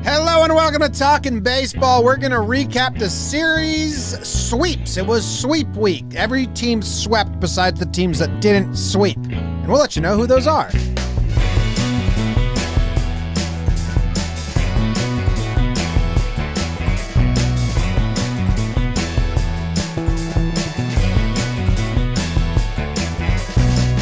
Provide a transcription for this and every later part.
Hello and welcome to Talkin' Baseball. We're going to recap the series sweeps. It was sweep week. Every team swept besides the teams that didn't sweep. And we'll let you know who those are.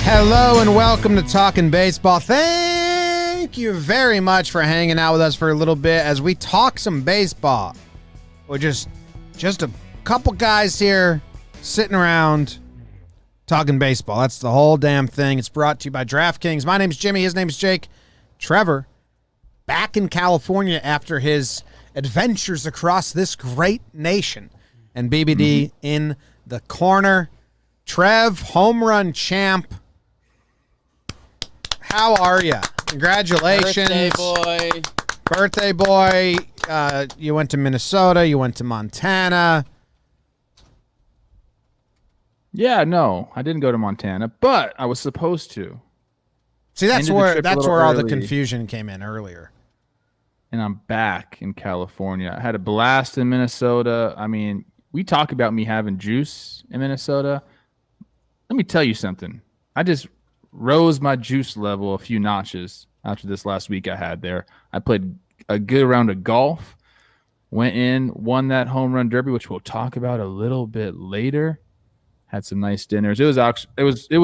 Hello and welcome to Talkin' Baseball. Thank you very much for hanging out with us for a little bit as we talk some baseball. We're just a couple guys here sitting around talking baseball. That's the whole damn thing. It's brought to you by DraftKings. My name's Jimmy. His name's Jake. Trevor, back in California after his adventures across this great nation. And BBD in the corner. Trev, home run champ. How are you? Congratulations. Birthday boy. You went to Minnesota. You went to Montana. Yeah, no, I didn't go to Montana, but I was supposed to. See, that's where all the confusion came in earlier. And I'm back in California. I had a blast in Minnesota. I mean, we talk about me having juice in Minnesota. Let me tell you something. I just rose my juice level a few notches after this last week I had there. I played a good round of golf, went in, won that home run derby, which we'll talk about a little bit later. Had some nice dinners. It was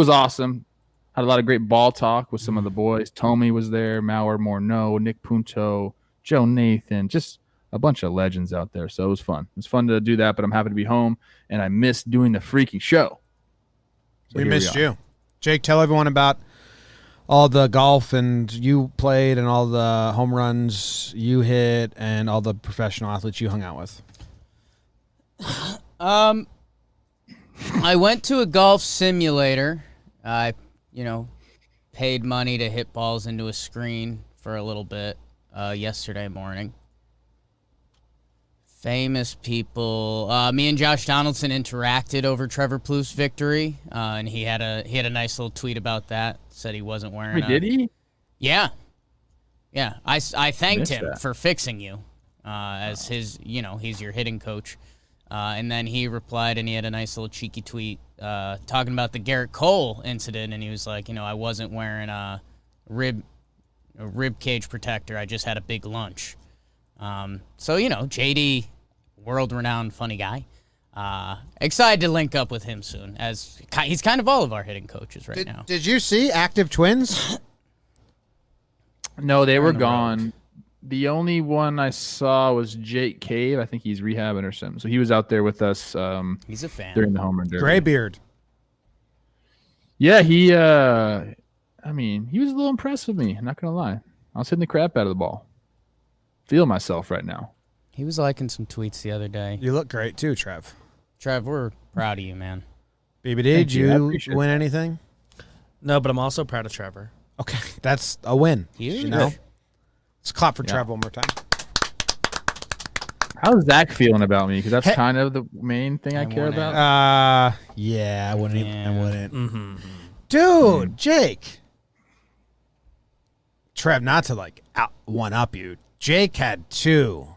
awesome. Had a lot of great ball talk with some of the boys. Tommy was there, Mauer Morneau, Nick Punto, Joe Nathan, just a bunch of legends out there. So it was fun. It was fun to do that, but I'm happy to be home, and I missed doing the freaking show. So we missed you. Jake, tell everyone about all the golf and you played and all the home runs you hit and all the professional athletes you hung out with. I went to a golf simulator. I, paid money to hit balls into a screen for a little bit yesterday morning. Famous people. Me and Josh Donaldson interacted over Trevor Plouffe's victory, and he had a nice little tweet about that. Said he wasn't wearing. Wait, did he? Yeah. I thanked him for fixing you, as his. He's your hitting coach, and then he replied, and he had a nice little cheeky tweet talking about the Garrett Cole incident, and he was like, I wasn't wearing a rib cage protector. I just had a big lunch. So, JD, world-renowned funny guy. Excited to link up with him soon, as he's kind of all of our hitting coaches now. Did you see Active Twins? No, they were gone. The only one I saw was Jake Cave. I think he's rehabbing or something. So he was out there with us. He's a fan. During the home run derby. Graybeard. Yeah, he was a little impressed with me. I'm not going to lie. I was hitting the crap out of the ball. Feel myself right now. He was liking some tweets the other day. You look great too, Trev. Trev, we're proud of you, man. BBD, did you win anything? No, but I'm also proud of Trevor. Okay, that's a win. Huge. Let's clap for Trev one more time. How's Zach feeling about me? Because that's kind of the main thing I care about. Yeah, I wouldn't. Mm-hmm. Dude, Jake. Trev, not to one up you. Jake had two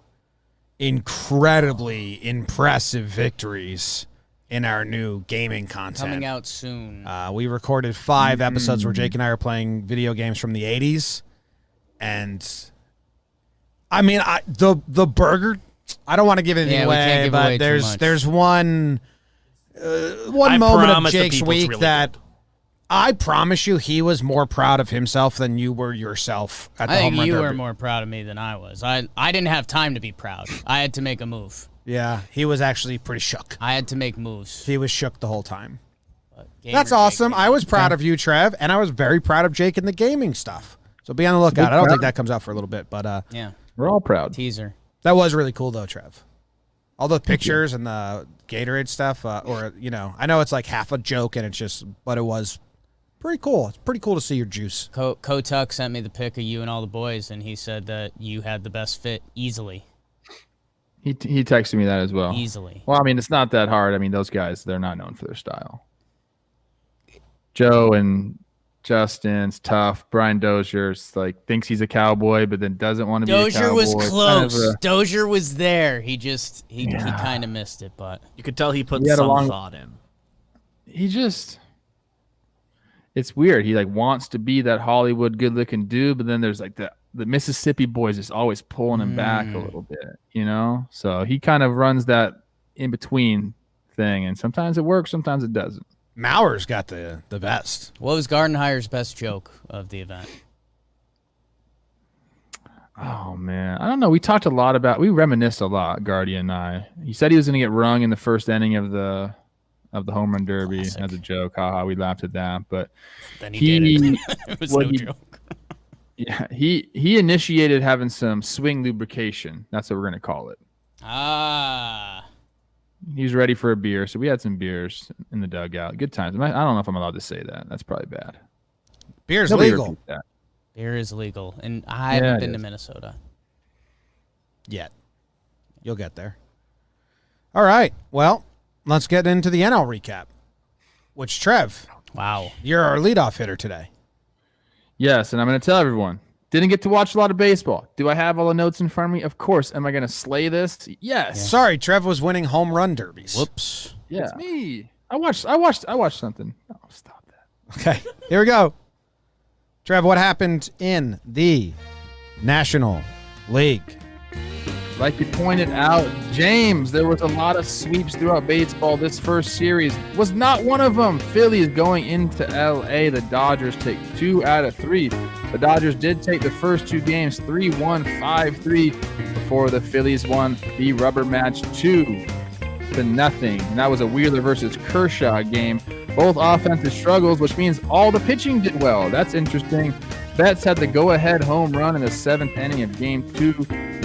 incredibly impressive victories in our new gaming content. Coming out soon. We recorded 5 episodes where Jake and I are playing video games from the 80s. And, the burger, I don't want to give anything away, but there's one moment of Jake's week really that I promise you he was more proud of himself than you were yourself at the home run derby. I think you were more proud of me than I was. I didn't have time to be proud. I had to make a move. Yeah, he was actually pretty shook. I had to make moves. He was shook the whole time. That's awesome. I was proud of you, Trev, and I was very proud of Jake in the gaming stuff. So be on the lookout. I don't think that comes out for a little bit, but yeah, we're all proud. Teaser. That was really cool though, Trev. All the pictures and the Gatorade stuff, I know it's like half a joke and but it was pretty cool. It's pretty cool to see your juice. Kotuck sent me the pic of you and all the boys, and he said that you had the best fit easily. He texted me that as well. Easily. Well, it's not that hard. Those guys, they're not known for their style. Joe and Justin's tough. Brian Dozier's like thinks he's a Cowboy, but then doesn't want to be a Cowboy. Dozier was close. Dozier was there. He kind of missed it, but You could tell he put some thought in. It's weird. He like wants to be that Hollywood good-looking dude, but then there's like the Mississippi boys is always pulling him back a little bit, you know? So he kind of runs that in-between thing, and sometimes it works, sometimes it doesn't. Mauer's got the best. what was Gardenhire's best joke of the event? Oh, man. I don't know. We reminisced a lot, Guardian and I. He said he was going to get rung in the first inning of the home run derby. Classic. As a joke. Haha, we laughed at that. But Then he did it. It was no joke. Yeah, he initiated having some swing lubrication. That's what we're going to call it. Ah. He's ready for a beer, so we had some beers in the dugout. Good times. I don't know if I'm allowed to say that. That's probably bad. Beer's Nobody legal. repeat that. Beer is legal, and I haven't been to Minnesota Yet. You'll get there. All right. Well, let's get into the NL recap. Which, Trev, Wow. you're our leadoff hitter today. Yes, and I'm going to tell everyone. Didn't get to watch a lot of baseball. Do I have all the notes in front of me? Of course. Am I going to slay this? Yes. Sorry, Trev was winning home run derbies. Whoops. Yeah. It's me. I watched something. Oh, stop that. Okay, here we go. Trev, what happened in the National League? Like you pointed out, James, there was a lot of sweeps throughout baseball. This first series was not one of them. Phillies going into L.A. The Dodgers take 2 out of 3. The Dodgers did take the first 2 games 3-1, 5-3 before the Phillies won the rubber match 2-0. And that was a Wheeler versus Kershaw game. Both offensive struggles, which means all the pitching did well. That's interesting. Betts had the go-ahead home run in the 7th inning of Game 2.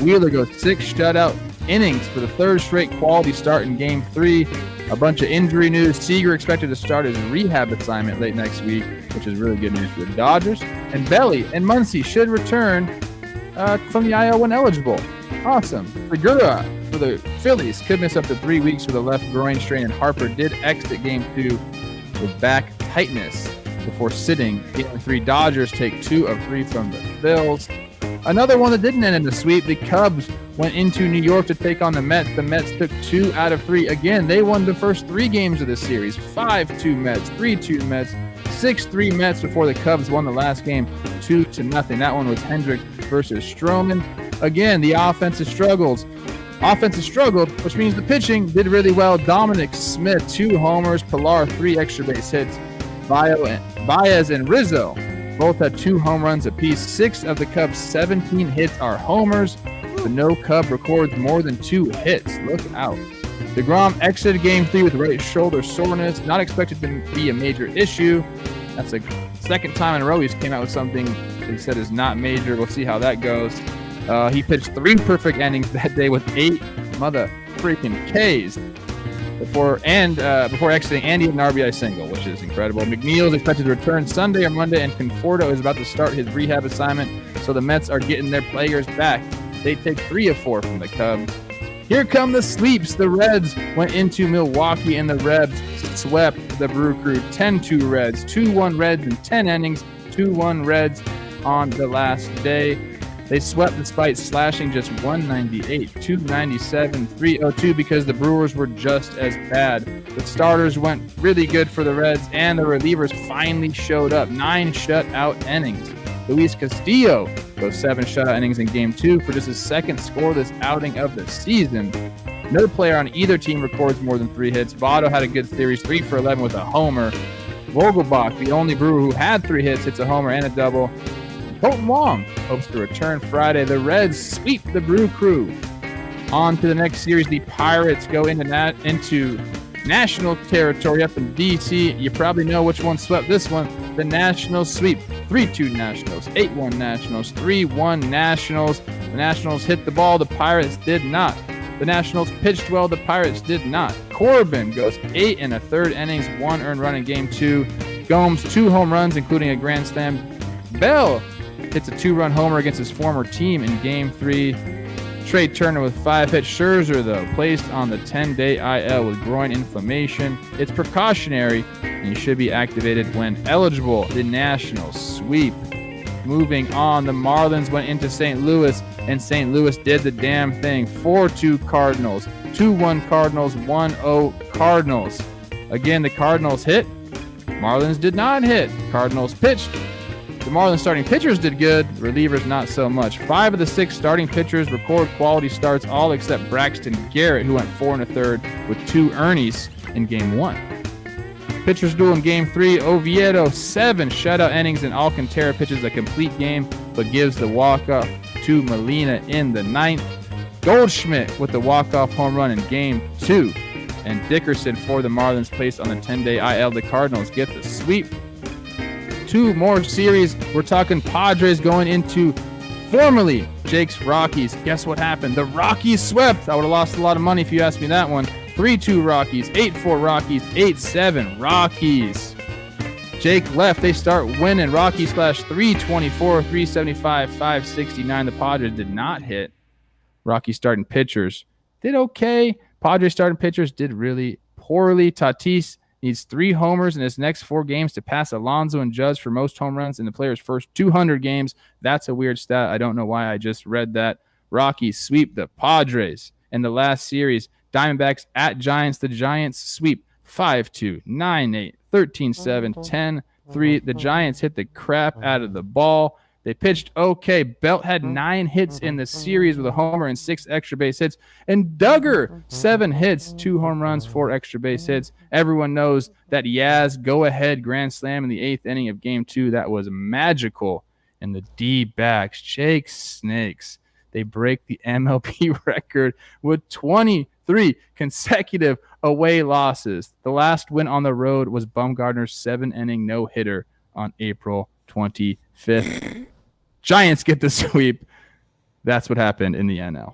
Wheeler goes 6 shutout innings for the 3rd straight quality start in Game 3. A bunch of injury news. Seager expected to start his rehab assignment late next week, which is really good news for the Dodgers. And Belly and Muncy should return from the IL when eligible. Awesome. Segura for the Phillies could miss up to 3 weeks with a left groin strain, and Harper did exit Game 2 with back tightness before sitting. Game 3, Dodgers take 2 of 3 from the Phils. Another one that didn't end in the sweep, the Cubs went into New York to take on the Mets. The Mets took 2 out of 3. Again, they won the first 3 games of the series. 5-2 Mets, 3-2 Mets, 6-3 Mets before the Cubs won the last game 2-0. That one was Hendrick versus Stroman. Again, the offensive struggled, which means the pitching did really well. Dominic Smith, 2 homers. Pilar, 3 extra base hits. Baez and Rizzo both had 2 home runs apiece. 6 of the Cubs' 17 hits are homers, but no Cub records more than 2 hits. Look out. DeGrom exited Game 3 with right shoulder soreness. Not expected to be a major issue. That's the 2nd time in a row he's came out with something that he said is not major. We'll see how that goes. He pitched 3 perfect innings that day with 8 mother freaking Ks before exiting Andy an RBI single, which is incredible. McNeil is expected to return Sunday or Monday, and Conforto is about to start his rehab assignment, so the Mets are getting their players back. They take 3 of 4 from the Cubs. Here come the sweeps. The Reds went into Milwaukee, and the Rebs swept the Brew Crew 10-2 Reds. 2-1 Reds in 10 innings, 2-1 Reds on the last day. They swept despite slashing just 198, 297, 302 because the Brewers were just as bad. The starters went really good for the Reds, and the relievers finally showed up. 9 shutout innings. Luis Castillo goes 7 shutout innings in Game 2 for just his 2nd scoreless outing of the season. No player on either team records more than 3 hits. Votto had a good series, 3 for 11 with a homer. Vogelbach, the only Brewer who had 3 hits, hits a homer and a double. Colton Wong hopes to return Friday. The Reds sweep the Brew Crew. On to the next series. The Pirates go into national territory up in D.C. You probably know which one swept this one. The Nationals sweep. 3-2 Nationals, 8-1 Nationals, 3-1 Nationals. The Nationals hit the ball. The Pirates did not. The Nationals pitched well. The Pirates did not. Corbin goes 8 1/3 innings, 1 earned run in Game 2. Gomes, 2 home runs, including a grand slam. Bell hits a 2-run homer against his former team in Game 3. Trey Turner with 5 hits. Scherzer, though, placed on the 10-day IL with groin inflammation. It's precautionary, and you should be activated when eligible. The Nationals sweep. Moving on, the Marlins went into St. Louis, and St. Louis did the damn thing. 4-2 Cardinals, 2-1 Cardinals, 1-0 Cardinals. Again, the Cardinals hit. Marlins did not hit. Cardinals pitched. The Marlins starting pitchers did good. Relievers not so much. 5 of the 6 starting pitchers record quality starts, all except Braxton Garrett, who went 4 1/3 with 2 earnies in Game 1. Pitchers duel in Game 3. Oviedo, 7 shutout innings, and Alcantara pitches a complete game, but gives the walk-off to Molina in the 9th. Goldschmidt with the walk-off home run in Game 2. And Dickerson for the Marlins placed on the 10-day IL. The Cardinals get the sweep. 2 more series. We're talking Padres going into formerly Jake's Rockies. Guess what happened? The Rockies swept. I would have lost a lot of money if you asked me that one. 3-2 Rockies, 8-4 Rockies, 8-7 Rockies. Jake left. They start winning. Rockies slash 324, 375, 569. The Padres did not hit. Rockies starting pitchers did okay. Padres starting pitchers did really poorly. Tatis needs 3 homers in his next 4 games to pass Alonso and Judge for most home runs in the player's first 200 games. That's a weird stat. I don't know why I just read that. Rockies sweep the Padres. In the last series, Diamondbacks at Giants. The Giants sweep 5-2, 9-8, 13-7, 10-3. The Giants hit the crap out of the ball. They pitched okay. Belt had 9 hits in the series with a homer and 6 extra base hits. And Duggar, 7 hits, 2 home runs, 4 extra base hits. Everyone knows that Yaz go-ahead grand slam in the 8th inning of Game 2. That was magical. And the D-backs, Jake Snakes, they break the MLB record with 23 consecutive away losses. The last win on the road was Bumgarner's 7-inning no-hitter on April 25th. Giants get the sweep. That's what happened in the NL.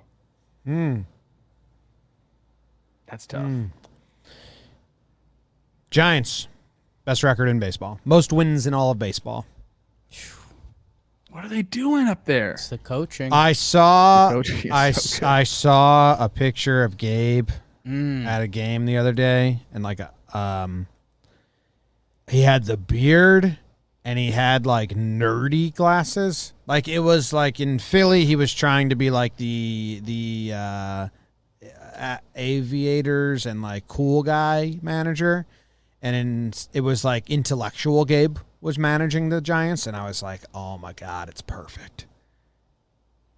That's tough. Giants, best record in baseball. Most wins in all of baseball. What are they doing up there? It's the coaching. I saw The coaching is I, so good. I saw a picture of Gabe at a game the other day, and like he had the beard and he had like nerdy glasses. Like it was like in Philly, he was trying to be like the aviators and like cool guy manager, and it was like intellectual Gabe was managing the Giants, and I was like, oh my God, it's perfect.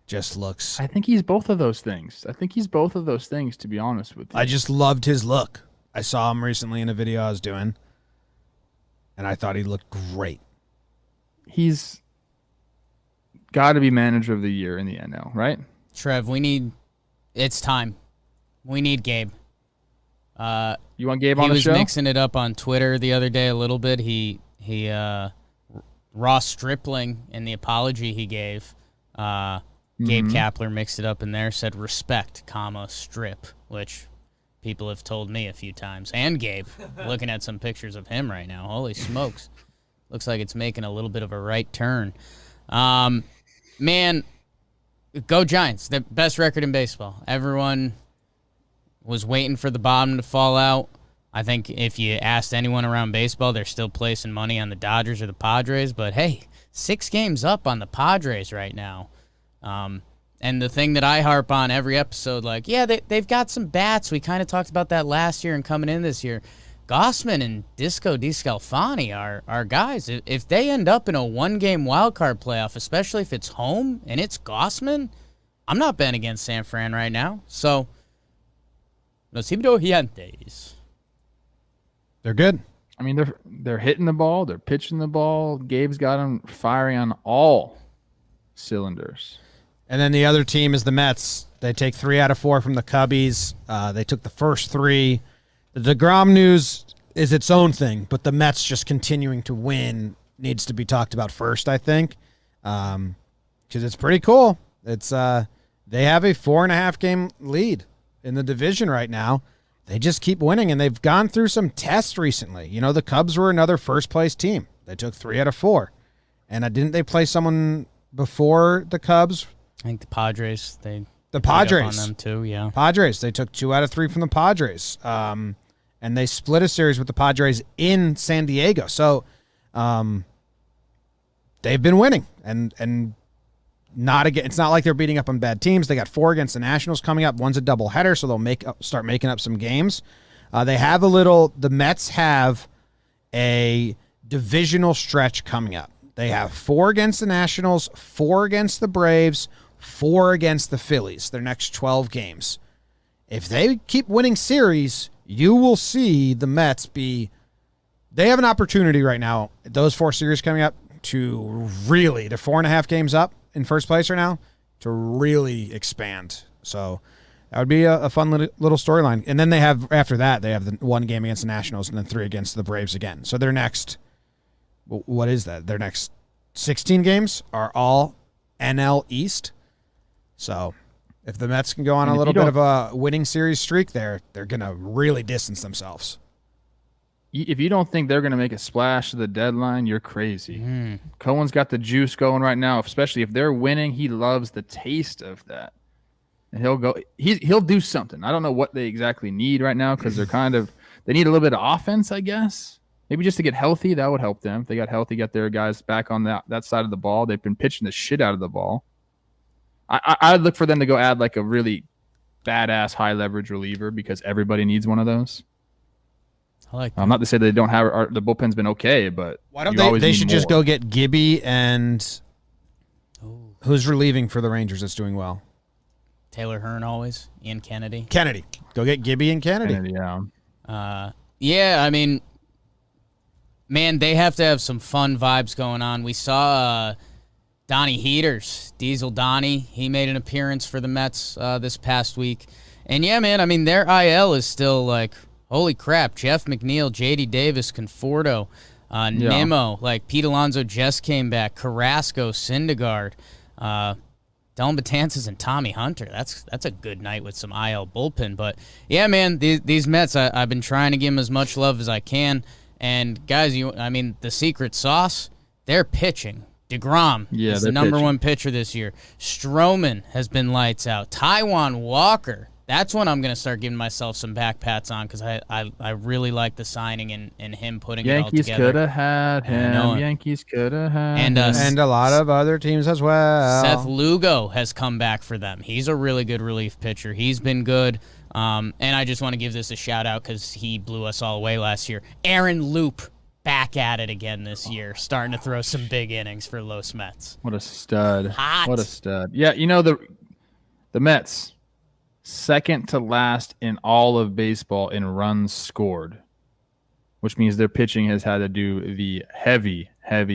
Just looks. I think he's both of those things. To be honest with you. I just loved his look. I saw him recently in a video I was doing, and I thought he looked great. He's got to be manager of the year in the NL, right? Trev, it's time. We need Gabe. You want Gabe on He the was show? mixing it up on Twitter the other day a little bit. Ross Stripling, in the apology he gave, Gabe Kapler mixed it up in there, said respect, strip, which people have told me a few times. And Gabe, looking at some pictures of him right now. Holy smokes. Looks like it's making a little bit of a right turn. Man, go Giants. The best record in baseball. Everyone was waiting for the bottom to fall out. I think if you asked anyone around baseball, they're still placing money on the Dodgers or the Padres. But, hey, 6 games up on the Padres right now. And the thing that I harp on every episode, like, yeah, they've got some bats. We kind of talked about that last year and coming in this year. Gossman and Disco DeScalfani are guys. If they end up in a 1-game wildcard playoff, especially if it's home and it's Gossman, I'm not betting against San Fran right now. So, los Gigantes. They're good. I mean, they're hitting the ball. They're pitching the ball. Gabe's got them firing on all cylinders. And then the other team is the Mets. They take 3 out of 4 from the Cubbies. They took the first 3. The DeGrom news is its own thing, but the Mets just continuing to win needs to be talked about first, I think, because it's pretty cool. It's they have a 4.5-game lead in the division right now. They just keep winning, and they've gone through some tests recently. You know, the Cubs were another first-place team. They took 3 out of 4. And didn't they play someone before the Cubs? I think the Padres, The Padres. on them too, yeah. Padres. They took 2 out of 3 from the Padres. and they split a series with the Padres in San Diego. So they've been winning, and it's not like they're beating up on bad teams. They got 4 against the Nationals coming up. One's a doubleheader, so they'll start making up some games. The Mets have a divisional stretch coming up. They have 4 against the Nationals, 4 against the Braves, 4 against the Phillies, their next 12 games. If they keep winning series, you will see the Mets they have an opportunity right now, those 4 series coming up, they're 4.5 games up in first place right now, to really expand. So that would be a fun little storyline. And then after that, they have the 1 game against the Nationals and then 3 against the Braves again. So their next, what is that? Their next 16 games are all NL East. So if the Mets can go on a little bit of a winning series streak there, they're going to really distance themselves. If you don't think they're going to make a splash to the deadline, you're crazy. Cohen's got the juice going right now, especially if they're winning. He loves the taste of that. And he'll do something. I don't know what they exactly need right now, because they need a little bit of offense, I guess. Maybe just to get healthy, that would help them. If they got healthy, get their guys back on that side of the ball. They've been pitching the shit out of the ball. I'd look for them to go add like a really badass high leverage reliever, because everybody needs one of those. I like that. I'm not to say they don't have the bullpen's been okay, but why don't they should just go get Gibby and who's relieving for the Rangers that's doing well? Taylor Hearn always. Ian Kennedy. Go get Gibby and Kennedy. Yeah, I mean, man, they have to have some fun vibes going on. We saw Donnie Heaters, Diesel Donnie. He made an appearance for the Mets this past week. And yeah, man, I mean, their IL is still like, holy crap. Jeff McNeil, J.D. Davis, Conforto, Nimmo, like Pete Alonso just came back, Carrasco, Syndergaard, Dylan Betances, and Tommy Hunter. That's a good night with some IL bullpen. But yeah, man, these Mets, I've been trying to give them as much love as I can. And guys, the secret sauce, they're pitching. DeGrom is the number 1 pitcher this year. Stroman has been lights out. Taijuan Walker. That's when I'm going to start giving myself some back pats on, because I really like the signing and him putting it all together. Yankees could have had him. Yankees could have had him. And a lot of other teams as well. Seth Lugo has come back for them. He's a really good relief pitcher. He's been good. And I just want to give this a shout-out because he blew us all away last year. Aaron Loop back at it again this year, starting to throw some big innings for Los Mets. What a stud. Hot. What a stud. Yeah, the Mets, second to last in all of baseball in runs scored, which means their pitching has had to do the heavy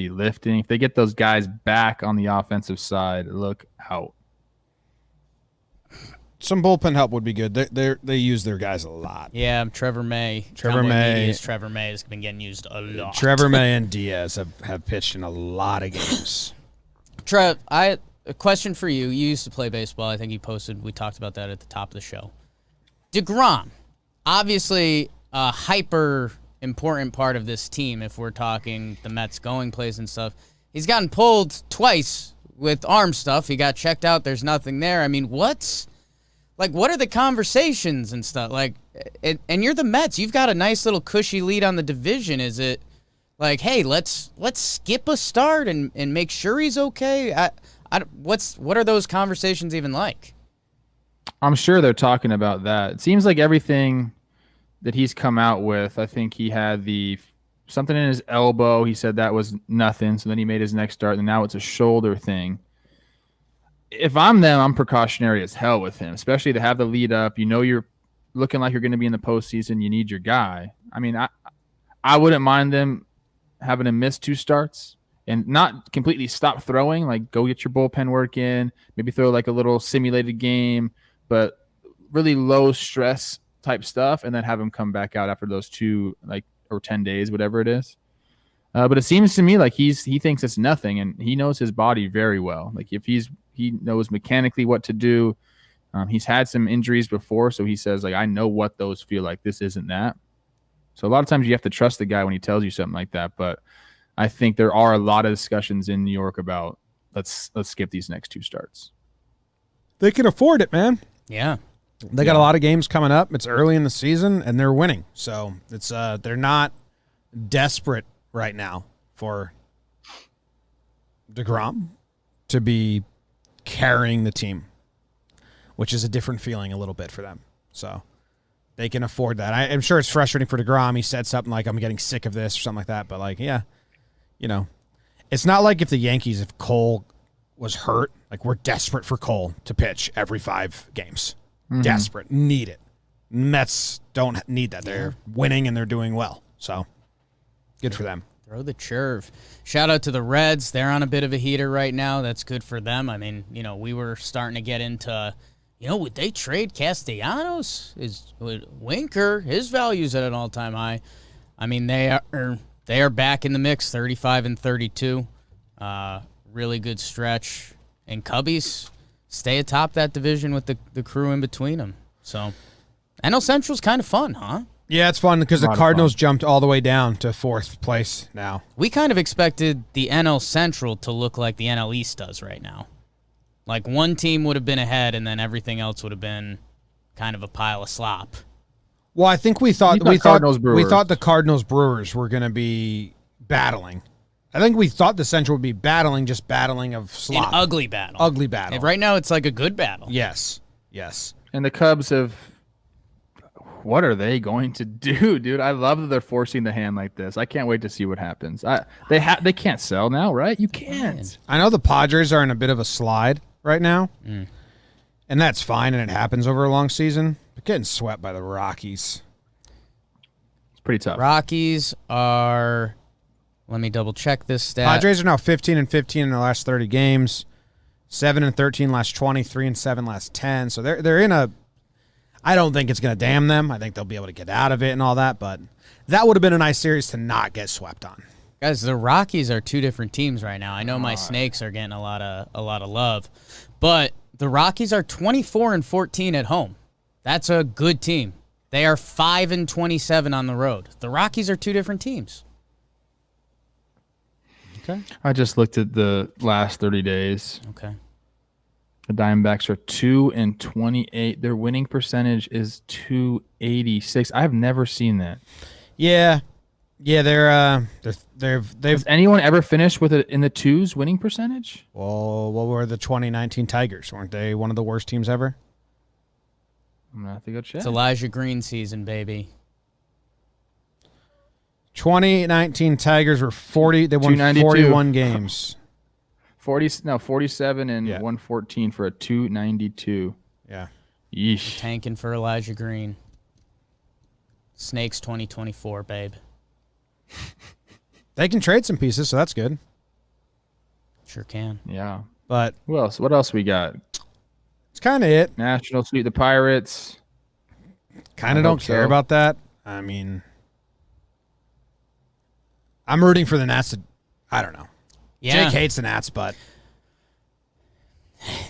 lifting. If they get those guys back on the offensive side, look out. Some bullpen help would be good. They use their guys a lot. Yeah, Trevor May. Trevor May has been getting used a lot. Trevor May and Diaz have pitched in a lot of games. Trev, a question for you. You used to play baseball. I think we talked about that at the top of the show. DeGrom, obviously a hyper important part of this team if we're talking the Mets going plays and stuff. He's gotten pulled twice with arm stuff. He got checked out. There's nothing there. I mean, what are the conversations and stuff? Like, and you're the Mets. You've got a nice little cushy lead on the division. Is it like, hey, let's skip a start and make sure he's okay? What are those conversations even like? I'm sure they're talking about that. It seems like everything that he's come out with, I think he had something in his elbow. He said that was nothing. So then he made his next start, and now it's a shoulder thing. If I'm them, I'm precautionary as hell with him, especially to have the lead up. You're looking like you're going to be in the postseason. You need your guy. I mean, I wouldn't mind them having him miss 2 starts and not completely stop throwing. Like, go get your bullpen work in, maybe throw like a little simulated game, but really low stress type stuff, and then have him come back out after those 2 or 10 days, whatever it is. But it seems to me like he thinks it's nothing, and he knows his body very well. Like, if he knows mechanically what to do. He's had some injuries before, so he says, like, I know what those feel like. This isn't that. So a lot of times you have to trust the guy when he tells you something like that. But I think there are a lot of discussions in New York about let's skip these next 2 starts. They can afford it, man. Yeah. They got a lot of games coming up. It's early in the season, and they're winning. So it's they're not desperate right now for DeGrom to be carrying the team, which is a different feeling a little bit for them. So they can afford that. I'm sure it's frustrating for DeGrom. He said something like, I'm getting sick of this or something like that. But, like, yeah, you know, it's not like if Cole was hurt, like we're desperate for Cole to pitch every 5 games. Mm-hmm. Desperate. Need it. Mets don't need that. They're winning and they're doing well. So good for them. Throw the churve. Shout out to the Reds. They're on a bit of a heater right now. That's good for them. I mean, you know, we were starting to get into, you know, would they trade Castellanos? Would Winker, his value's at an all-time high. I mean, they are back in the mix, 35-32. Really good stretch. And Cubbies stay atop that division with the crew in between them. So, NL Central's kind of fun, huh? Yeah, it's fun because the Cardinals jumped all the way down to 4th place now. We kind of expected the NL Central to look like the NL East does right now. Like one team would have been ahead and then everything else would have been kind of a pile of slop. Well, I think we thought the Cardinals Brewers were going to be battling. I think we thought the Central would be battling of slop. An ugly battle. Ugly battle. And right now it's like a good battle. Yes. And the Cubs have... What are they going to do, dude? I love that they're forcing the hand like this. I can't wait to see what happens. They can't sell now, right? You can't. I know the Padres are in a bit of a slide right now, and that's fine, and it happens over a long season. But getting swept by the Rockies, it's pretty tough. Rockies are. Let me double check this stat. Padres are now 15-15 in their last 30 games, 7-13 last 20, 3-7 last 10. So they're in a. I don't think it's going to damn them. I think they'll be able to get out of it and all that, but that would have been a nice series to not get swept on. Guys, the Rockies are 2 different teams right now. I know my Snakes are getting a lot of love, but the Rockies are 24-14 at home. That's a good team. They are 5-27 on the road. The Rockies are 2 different teams. Okay. I just looked at the last 30 days. Okay. The Diamondbacks are 2-28. Their winning percentage is .286. I've never seen that. Yeah, they've. Has anyone ever finished with it in the 2s winning percentage? Well, what were the 2019 Tigers? Weren't they one of the worst teams ever? I'm gonna have to go check. It's Elijah Green season, baby. 2019 Tigers were 40. They won 41 games. 47 and 114 for a 292. Yeah. Yeesh. Tanking for Elijah Green. Snakes 2024, babe. They can trade some pieces, so that's good. Sure can. Yeah. But who else? What else we got? It's kind of it. Nationals beat the Pirates. Kind of don't care about that. I mean, I'm rooting for the Nats. I don't know. Yeah. Jake hates the Nats, but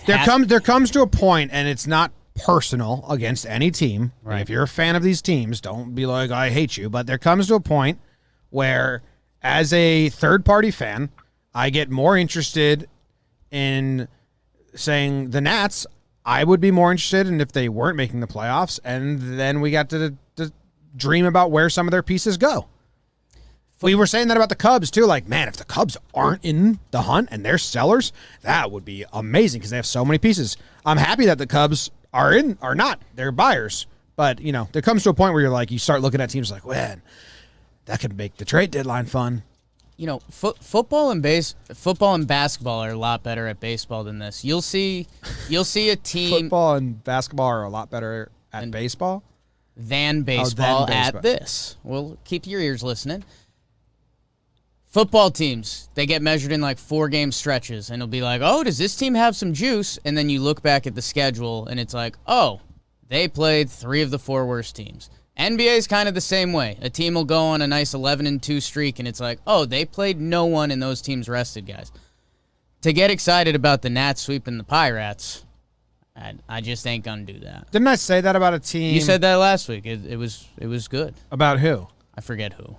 there comes to a point, and it's not personal against any team. Right. If you're a fan of these teams, don't be like, I hate you. But there comes to a point where, as a third-party fan, I get more interested in saying the Nats. I would be more interested in if they weren't making the playoffs, and then we got to dream about where some of their pieces go. We were saying that about the Cubs, too. Like, man, if the Cubs aren't in the hunt and they're sellers, that would be amazing because they have so many pieces. I'm happy that the Cubs are not. They're buyers. But, you know, there comes to a point where you're like, you start looking at teams like, man, that could make the trade deadline fun. You know, football and basketball are a lot better at baseball than this. You'll see a team. Football and basketball are a lot better at baseball than baseball at this. Well, keep your ears listening. Football teams, they get measured in like 4-game stretches, and it'll be like, oh, does this team have some juice? And then you look back at the schedule, and it's like, oh, they played 3 of the 4 worst teams. NBA is kind of the same way. A team will go on a nice 11-2 streak, and it's like, oh, they played no one, and those teams rested guys. To get excited about the Nats sweeping the Pirates, I just ain't gonna do that. Didn't I say that about a team? You said that last week. It was good. About who? I forget who.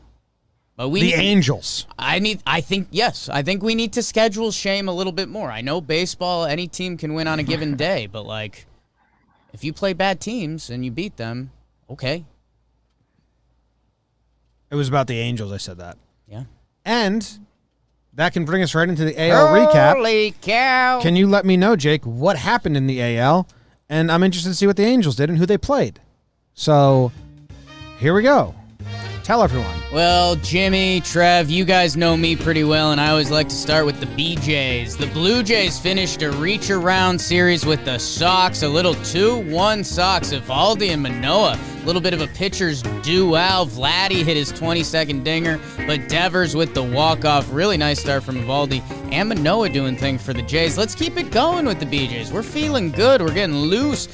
But Angels. I think we need to schedule shame a little bit more. I know baseball, any team can win on a given day, but like If you play bad teams and you beat them, okay. It was about the Angels. I said that. Yeah. And that can bring us right into the AL recap. Holy cow. Can you let me know, Jake, what happened in the AL? And I'm interested to see what the Angels did and who they played. So here we go. Tell everyone. Well, Jimmy, Trev, you guys know me pretty well, and I always like to start with the BJs. The Blue Jays finished a reach-around series with the Sox, a little 2-1 Sox. Evaldi and Manoah, a little bit of a pitcher's duel. Vladdy hit his 22nd dinger, but Devers with the walk-off. Really nice start from Evaldi and Manoah doing things for the Jays. Let's keep it going with the BJs. We're feeling good. We're getting loose.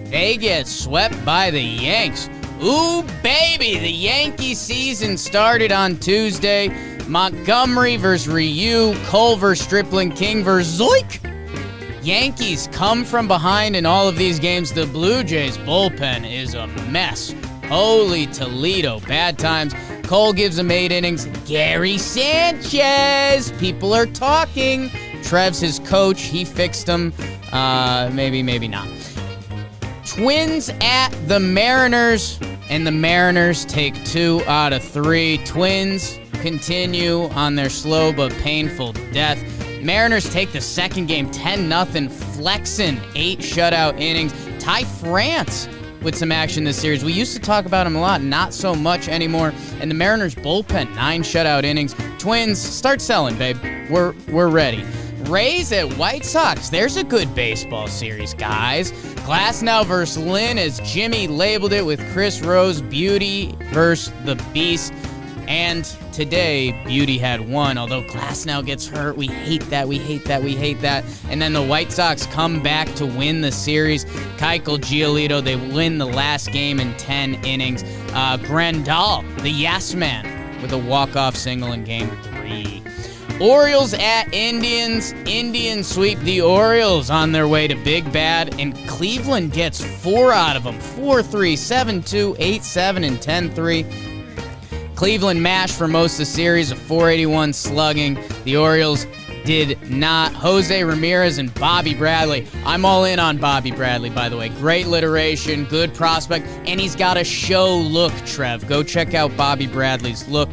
They get swept by the Yanks. Ooh, baby, the Yankee season started on Tuesday. Montgomery versus Ryu, Cole versus Stripling, King versus Zoik. Yankees come from behind in all of these games. The Blue Jays bullpen is a mess. Holy Toledo, bad times. Cole gives him 8 innings. Gary Sanchez, people are talking. Trev's his coach, he fixed him. Maybe not. Twins at the Mariners, and the Mariners take 2 out of 3. Twins continue on their slow but painful death. Mariners take the second game 10-0. Flexen 8 shutout innings. Ty France with some action this series. We used to talk about him a lot, not so much anymore. And the Mariners bullpen 9 shutout innings. Twins, start selling, babe. We're ready. Rays at White Sox. There's a good baseball series, guys. Glasnow versus Lynn, as Jimmy labeled it, with Chris Rose. Beauty versus the Beast. And today, Beauty had won, although Glasnow gets hurt. We hate that. And then the White Sox come back to win the series. Keuchel, Giolito, they win the last game in 10 innings. Grandal, the yes man, with a walk-off single in game 3. Orioles at Indians. Indians sweep the Orioles on their way to Big Bad, and Cleveland gets 4 out of them. 4-3, 7-2, 8-7, and 10-3. Cleveland mashed for most of the series, a 481 slugging. The Orioles did not. Jose Ramirez and Bobby Bradley. I'm all in on Bobby Bradley, by the way. Great alliteration, good prospect, and he's got a show look, Trev. Go check out Bobby Bradley's look.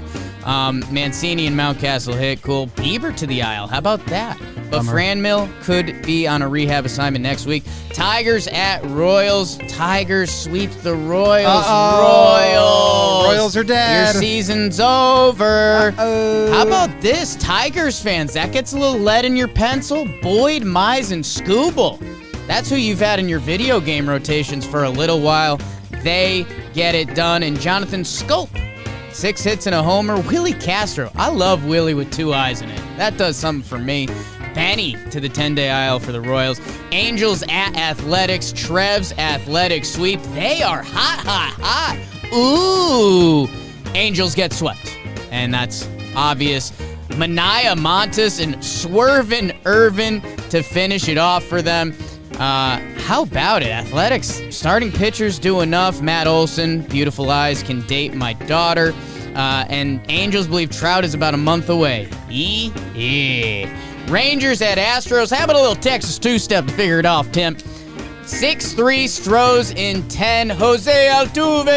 Mancini and Mountcastle hit. Cool. Bieber to the aisle. How about that? But Franmil could be on a rehab assignment next week. Tigers at Royals. Tigers sweep the Royals. Royals are dead. Your season's over. How about this? Tigers fans, that gets a little lead in your pencil. Boyd, Mize, and Scooble. That's who you've had in your video game rotations for a little while. They get it done. And Jonathan Scope, 6 hits and a homer. Willie Castro. I love Willie with 2 eyes in it. That does something for me. Benny to the 10-day IL for the Royals. Angels at Athletics. Trev's Athletic sweep. They are hot. Ooh. Angels get swept. And that's obvious. Mania Montes and Swervin Irvin to finish it off for them. How about it? Athletics starting pitchers do enough. Matt Olson, beautiful eyes, can date my daughter. And Angels believe Trout is about a month away. Rangers at Astros. How about a little Texas two-step to figure it off, Tim? 6-3 Stros in 10. Jose Altuve.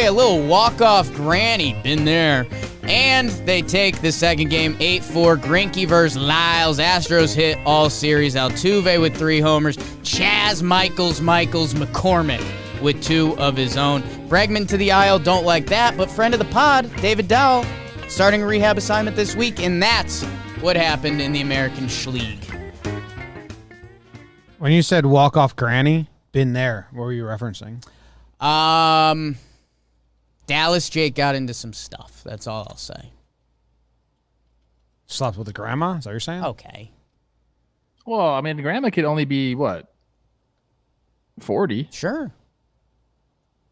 A little walk-off granny. Been there. And they take the second game 8-4. Greinke versus Lyles. Astros hit all series. Altuve with 3 homers. Chaz Michaels McCormick with 2 of his own. Bregman to the aisle. Don't like that, but friend of the pod, David Dowell, starting a rehab assignment this week, and that's what happened in the American League. When you said walk-off granny, been there. What were you referencing? Dallas Jake got into some stuff. That's all I'll say. Slept with a grandma? Is that what you're saying? Okay. Well, I mean, the grandma could only be, what, 40? Sure.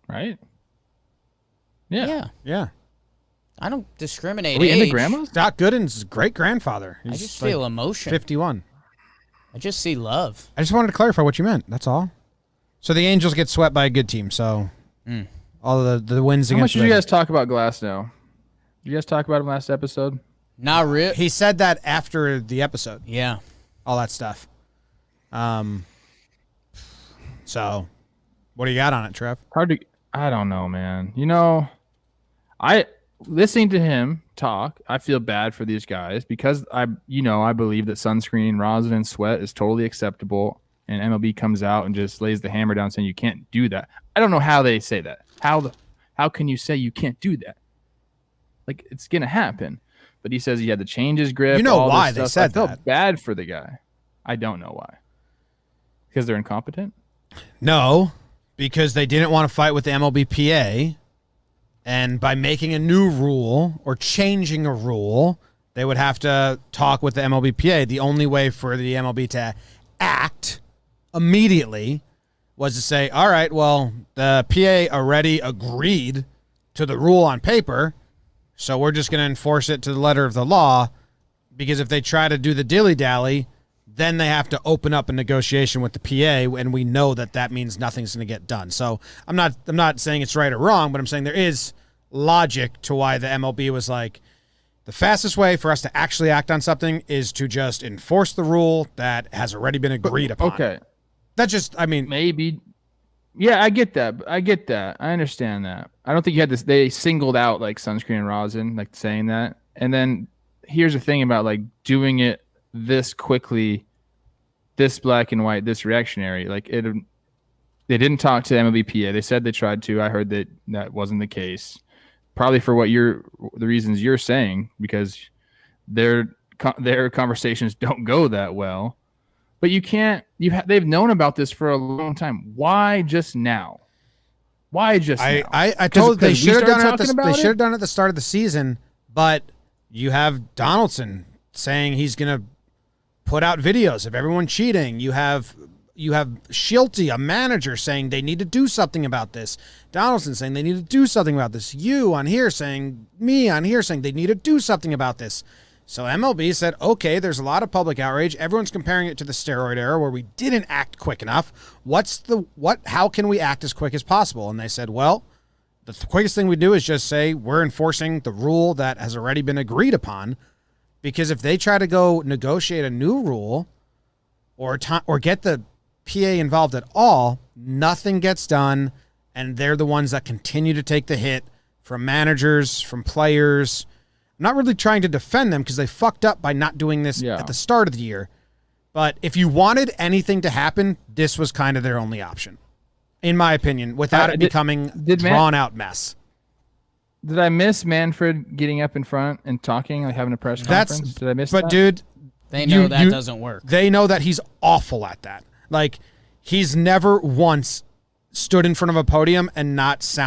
Right? Yeah. I don't discriminate. Are we into grandmas? Doc Gooden's great-grandfather. I just feel emotion. 51. I just see love. I just wanted to clarify what you meant. That's all. So the Angels get swept by a good team, so all of the wins How against... much did you guys talk about Glasnow? Did you guys talk about him last episode? Not really. He said that after the episode. Yeah. All that stuff. So, what do you got on it, Trev? I don't know, man. I listening to him talk, I feel bad for these guys because I believe that sunscreen, rosin, and sweat is totally acceptable, and MLB comes out and just lays the hammer down saying you can't do that. I don't know how they say that. How can you say you can't do that? Like, it's gonna happen. But he says he had to change his grip. You know all why this they stuff. said I felt that. bad for the guy. I don't know why. Because they're incompetent? No, because they didn't want to fight with the MLBPA, and by making a new rule or changing a rule, they would have to talk with the MLBPA. The only way for the MLB to act immediately was to say, all right, well, the PA already agreed to the rule on paper, so we're just going to enforce it to the letter of the law, because if they try to do the dilly-dally, then they have to open up a negotiation with the PA, and we know that means nothing's going to get done. So I'm not saying it's right or wrong, but I'm saying there is logic to why the MLB was like, the fastest way for us to actually act on something is to just enforce the rule that has already been agreed upon. Okay. That's just, I mean, maybe. Yeah, I get that. I understand that. I don't think you had this. They singled out like sunscreen and rosin, like saying that. And then here's the thing about like doing it this quickly, this black and white, this reactionary. Like they didn't talk to MLBPA. They said they tried to. I heard that wasn't the case. Probably for the reasons you're saying, because their conversations don't go that well. But you can't. They've known about this for a long time. Why just now? Why just now? I told they should have done it. They should have done it at the start of the season. But you have Donaldson saying he's going to put out videos of everyone cheating. You have Schulte, a manager, saying they need to do something about this. Donaldson saying they need to do something about this. You on here saying, me on here saying they need to do something about this. So MLB said, okay, there's a lot of public outrage. Everyone's comparing it to the steroid era where we didn't act quick enough. How can we act as quick as possible? And they said, well, the quickest thing we do is just say we're enforcing the rule that has already been agreed upon, because if they try to go negotiate a new rule or get the PA involved at all, nothing gets done, and they're the ones that continue to take the hit from managers, from players. I'm not really trying to defend them because they fucked up by not doing this at the start of the year. But if you wanted anything to happen, this was kind of their only option, in my opinion, without it becoming a drawn-out mess. Did I miss Manfred getting up in front and talking, like having a press conference? Did I miss that? But, dude, they know that doesn't work. They know that he's awful at that. Like, he's never once stood in front of a podium and not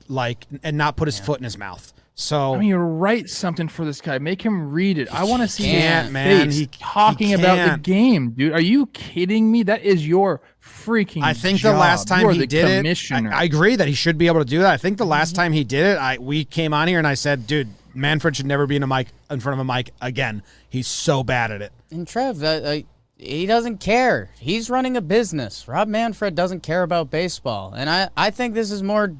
not put his foot in his mouth. So I mean, write something for this guy. Make him read it. I want to see his man. face talking about the game, dude. Are you kidding me? That is your freaking I think job. the last time he did commissioner. it, I agree that he should be able to do that. I think the last time he did it, we came on here and I said, dude, Manfred should never be in front of a mic again. He's so bad at it. And Trev, he doesn't care. He's running a business. Rob Manfred doesn't care about baseball. And I think this is more,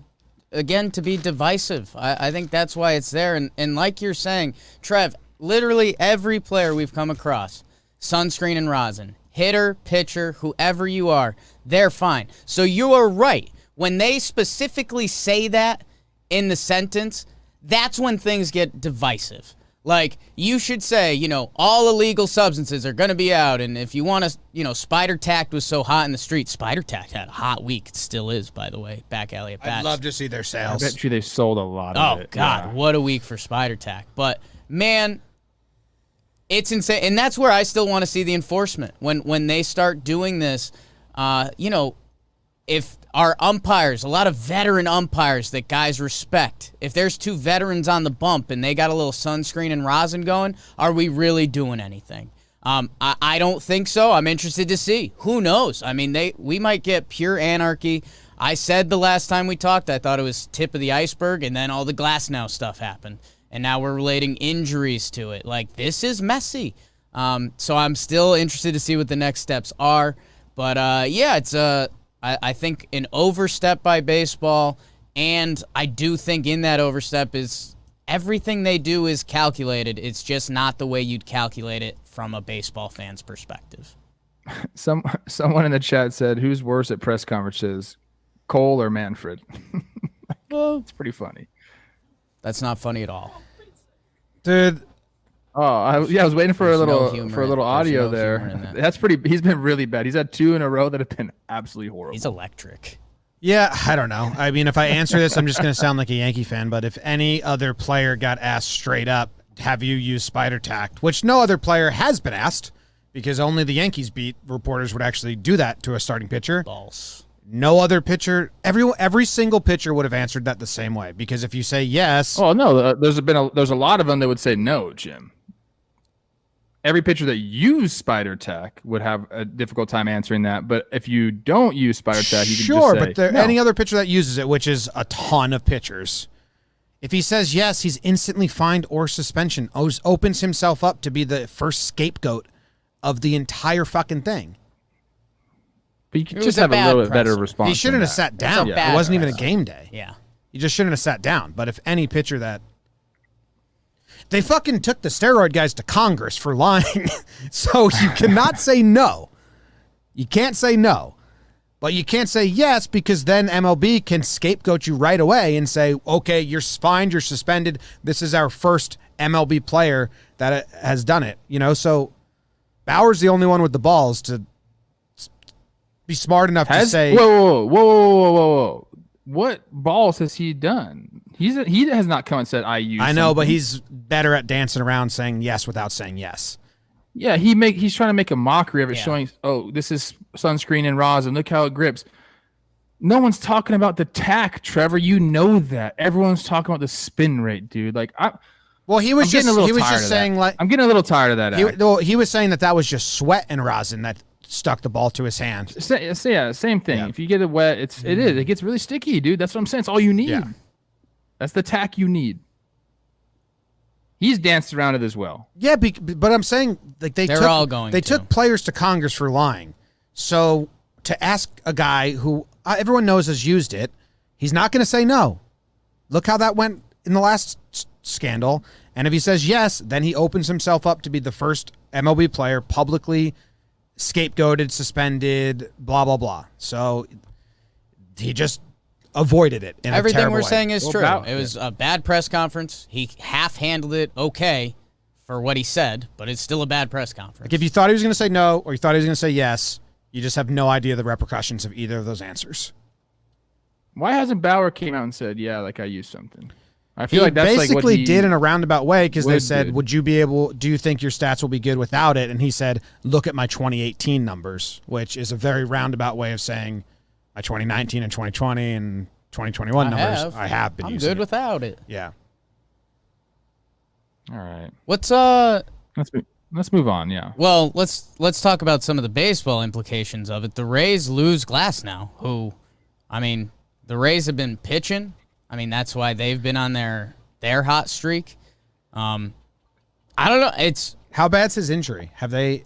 again, to be divisive. I think that's why it's there. And like you're saying, Trev, literally every player we've come across, sunscreen and rosin, hitter, pitcher, whoever you are, they're fine. So you are right. When they specifically say that in the sentence, that's when things get divisive. Like, you should say, all illegal substances are going to be out, and if you want to, Spider Tact was so hot in the street. Spider Tact had a hot week. It still is, by the way, back alley at bats. I'd love to see their sales. I bet you they've sold a lot of it. Oh, God, what a week for Spider Tact. But, man, it's insane. And that's where I still want to see the enforcement. When they start doing this, if our umpires, a lot of veteran umpires that guys respect, if there's two veterans on the bump and they got a little sunscreen and rosin going, are we really doing anything? I don't think so. I'm interested to see. Who knows? I mean, we might get pure anarchy. I said the last time we talked, I thought it was tip of the iceberg, and then all the Glasnow stuff happened. And now we're relating injuries to it. Like, this is messy. So I'm still interested to see what the next steps are. But, it's I think an overstep by baseball, and I do think in that overstep is everything they do is calculated. It's just not the way you'd calculate it from a baseball fan's perspective. Someone in the chat said, "Who's worse at press conferences, Cole or Manfred?" Well, it's pretty funny. That's not funny at all, dude. Oh, I was waiting for a little audio there. That. That's pretty. He's been really bad. He's had 2 in a row that have been absolutely horrible. He's electric. Yeah, I don't know. I mean, if I answer this, I'm just going to sound like a Yankee fan. But if any other player got asked straight up, have you used Spider Tact, which no other player has been asked, because only the Yankees beat reporters would actually do that to a starting pitcher. Balls. No other pitcher, every single pitcher would have answered that the same way. Because if you say yes, oh no, there's a lot of them that would say no, Jim. Every pitcher that used Spider Tack would have a difficult time answering that. But if you don't use Spider Tack, you can just say, but no. Any other pitcher that uses it, which is a ton of pitchers, if he says yes, he's instantly fined or suspension. Opens himself up to be the first scapegoat of the entire fucking thing. But you could just have a little bit better response. He shouldn't have sat down. It wasn't even a game day. Yeah. He just shouldn't have sat down. But if any pitcher that... They fucking took the steroid guys to Congress for lying. So you cannot say no. You can't say no. But you can't say yes, because then MLB can scapegoat you right away and say, okay, you're fined, you're suspended. This is our first MLB player that has done it. So Bauer's the only one with the balls to be smart enough to say... Whoa. What balls has he done? He has not come and said, I use I know, something. But he's better at dancing around saying yes without saying yes. Yeah, he's trying to make a mockery of it, showing, oh, this is sunscreen and rosin. Look how it grips. No one's talking about the tack, Trevor. You know that. Everyone's talking about the spin rate, dude. Like, he was just saying, like, I'm getting a little tired of that. He was saying that was just sweat and rosin that stuck the ball to his hand. Yeah, same thing. Yeah. If you get it wet, it gets really sticky, dude. That's what I'm saying. It's all you need. Yeah. That's the tack you need. He's danced around it as well. Yeah, but I'm saying, like, they took players to Congress for lying. So to ask a guy who everyone knows has used it, he's not going to say no. Look how that went in the last scandal. And if he says yes, then he opens himself up to be the first MLB player publicly scapegoated, suspended, blah, blah, blah. So he just avoided it. Everything we're saying is true. It was a bad press conference. He half-handled it okay for what he said, but it's still a bad press conference. Like, if you thought he was going to say no or you thought he was going to say yes, you just have no idea the repercussions of either of those answers. Why hasn't Bauer came out and said, yeah, like, I used something? I feel like that's basically like what he did in a roundabout way, because they said, do you think your stats will be good without it? And he said, look at my 2018 numbers, which is a very roundabout way of saying my 2019 and 2020 and 2021 numbers. I have been using I'm good without it. Yeah. All right. Let's move on, yeah. Well, let's talk about some of the baseball implications of it. The Rays lose Glasnow, who, I mean, the Rays have been pitching. I mean, that's why they've been on their hot streak. I don't know. How bad's his injury? Have they?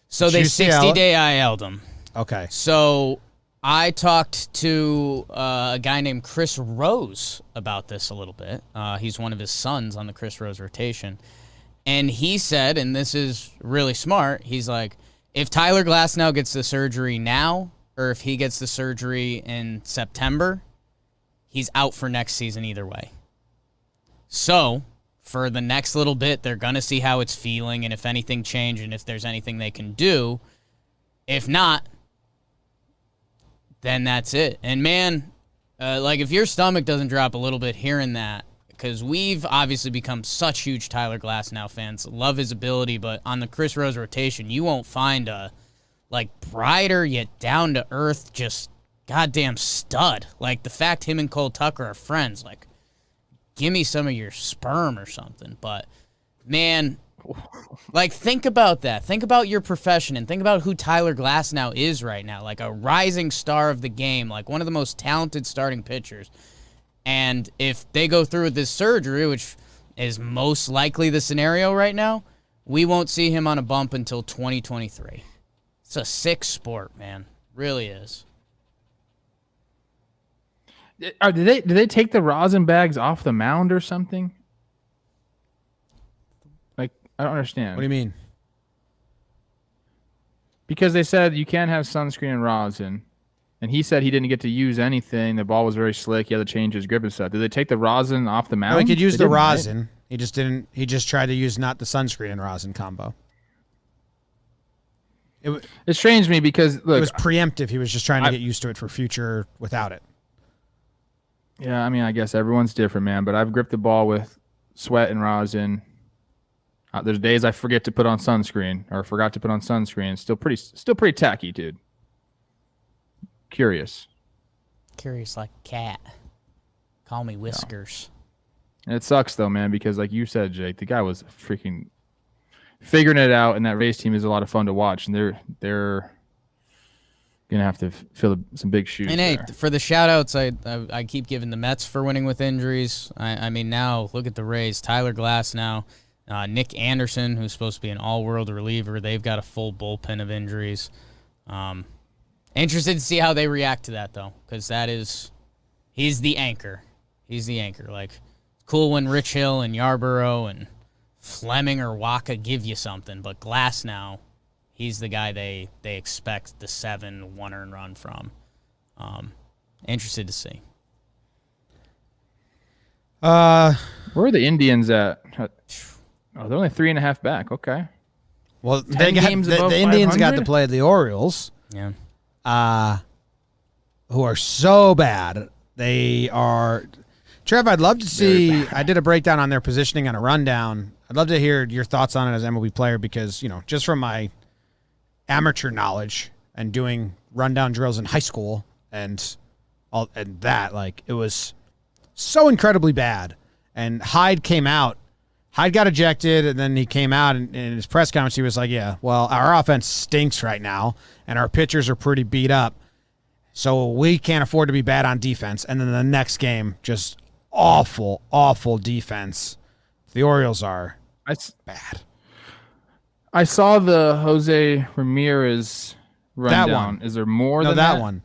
So they 60-day IL'd him. Okay. So I talked to a guy named Chris Rose about this a little bit. He's one of his sons on the Chris Rose rotation. And he said, and this is really smart, he's like, if Tyler Glasnow gets the surgery now, or if he gets the surgery in September, he's out for next season either way. So, for the next little bit, they're going to see how it's feeling and if anything changed and if there's anything they can do. If not, then that's it. And, man, like, if your stomach doesn't drop a little bit hearing that, because we've obviously become such huge Tyler Glasnow fans, love his ability, but on the Chris Rose rotation, you won't find a, like, brighter yet down-to-earth, just goddamn stud. Like, the fact him and Cole Tucker are friends, like, give me some of your sperm or something. But, man, like, think about that. Think about your profession and think about who Tyler Glasnow is right now. Like, a rising star of the game, like one of the most talented starting pitchers. And if they go through with this surgery, which is most likely the scenario right now, we won't see him on a bump until 2023. It's a sick sport, man. Really is. Did they take the rosin bags off the mound or something? Like, I don't understand. What do you mean? Because they said you can't have sunscreen and rosin. And he said he didn't get to use anything. The ball was very slick. He had to change his grip and stuff. Did they take the rosin off the mound? No, he could use They the didn't, right? rosin. He just didn't. He just tried to use not the sunscreen and rosin combo. It's strange to me because, look. It was preemptive. He was just trying to get used to it for future without it. Yeah, I mean, I guess everyone's different, man. But I've gripped the ball with sweat and rosin. There's days I forget to put on sunscreen or forgot to put on sunscreen. Still pretty tacky, dude. Curious like a cat. Call me Whiskers. And it sucks though, man, because like you said, Jake, the guy was freaking figuring it out, and that race team is a lot of fun to watch, and they're gonna have to fill some big shoes. And hey, for the shout outs, I keep giving the Mets for winning with injuries. I mean, now look at the Rays. Tyler Glasnow, Nick Anderson, who's supposed to be an all-world reliever. They've got a full bullpen of injuries. Interested to see how they react to that, though, because he's the anchor. He's the anchor. Like, cool when Rich Hill and Yarborough and Fleming or Waka give you something, but Glasnow, he's the guy they expect the 7 one-earned run from. Interested to see. Where are the Indians at? Oh, they're only 3.5 back. Okay. Well, the Indians got to play the Orioles. Yeah. Who are so bad. They are. Trev, I'd love to see. I did a breakdown on their positioning on a rundown. I'd love to hear your thoughts on it as an MLB player because, just from my amateur knowledge and doing rundown drills in high school and that, like, it was so incredibly bad. And Hyde came out. Hyde got ejected, and then he came out, and in his press conference, he was like, yeah, well, our offense stinks right now, and our pitchers are pretty beat up, so we can't afford to be bad on defense. And then the next game, just awful, awful defense. The Orioles are bad. I saw the Jose Ramirez rundown. That one. Is there more than that? that one.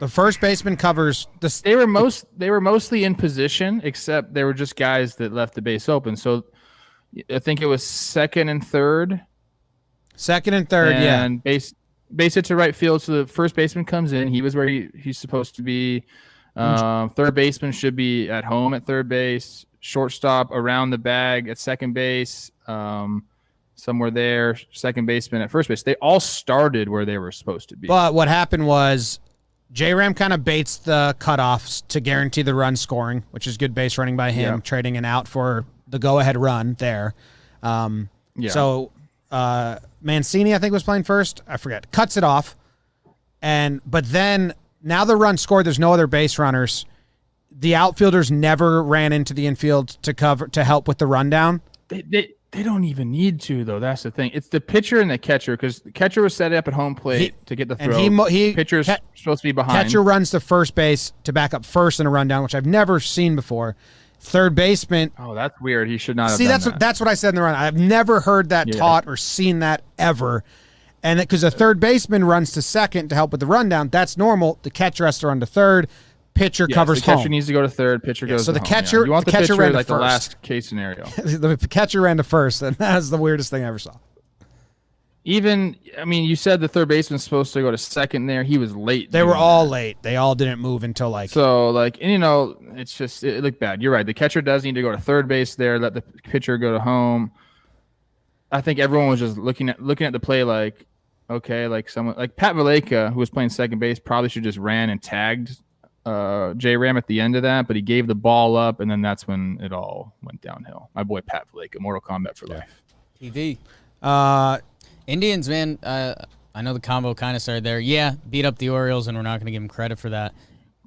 The first baseman covers the. They were mostly in position, except they were just guys that left the base open. So I think it was second and third. And base it to right field. So the first baseman comes in. He was where he's supposed to be. Third baseman should be at home at third base. Shortstop around the bag at second base. Somewhere there. Second baseman at first base. They all started where they were supposed to be. But what happened was J-Ram kind of baits the cutoffs to guarantee the run scoring, which is good base running by him, trading an out for the go-ahead run there. So Mancini, I think, was playing first. I forget. Cuts it off. But then now the run scored. There's no other base runners. The outfielders never ran into the infield to help with the rundown. They don't even need to, though. That's the thing. It's the pitcher and the catcher, because the catcher was set up at home plate to get the throw. And pitcher's supposed to be behind. Catcher runs to first base to back up first in a rundown, which I've never seen before. Third baseman. Oh, that's weird. He should not have done that. That's what I said in the run. I've never heard that taught or seen that ever. And because the third baseman runs to second to help with the rundown, that's normal. The catcher has to run to third. Pitcher covers home. The catcher home. needs to go to third. Pitcher goes so to the home. catcher, You want the catcher pitcher ran to like first. the last case scenario. The catcher ran to first, and that was the weirdest thing I ever saw. You said the third baseman's supposed to go to second there. He was late. They were all late. They all didn't move until it's just, it looked bad. You're right. The catcher does need to go to third base there, let the pitcher go to home. I think everyone was just looking at the play like, okay, like someone like Pat Valleca, who was playing second base, probably should just ran and tagged J-Ram at the end of that, but he gave the ball up, and then that's when it all went downhill. My boy Pat Valleca, Mortal Kombat for life. TV. Indians, man, I know the combo kind of started there. Yeah, beat up the Orioles, and we're not going to give them credit for that.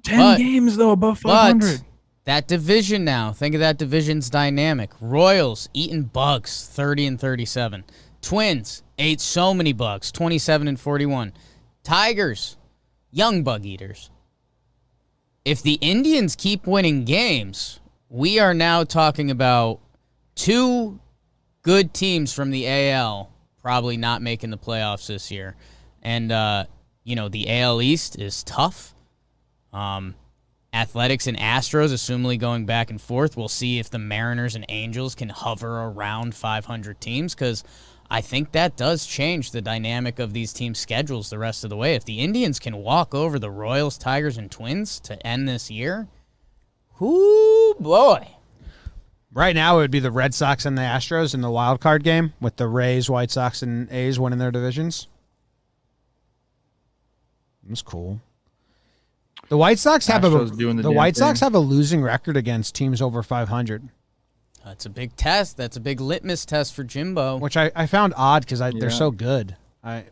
10 games, though, above 500. But that division now, think of that division's dynamic. Royals eating bugs, 30-37. Twins ate so many bugs, 27-41. Tigers, young bug eaters. If the Indians keep winning games, we are now talking about 2 good teams from the AL probably not making the playoffs this year. And, the AL East is tough. Athletics and Astros, assumingly going back and forth. We'll see if the Mariners and Angels can hover around 500 teams, because I think that does change the dynamic of these teams' schedules the rest of the way. If the Indians can walk over the Royals, Tigers, and Twins to end this year, whoo boy. Right now, it would be the Red Sox and the Astros in the wild card game, with the Rays, White Sox, and A's winning their divisions. That's cool. The White Sox have a losing record against teams over 500. That's a big test. That's a big litmus test for Jimbo. Which I found odd because they're so good.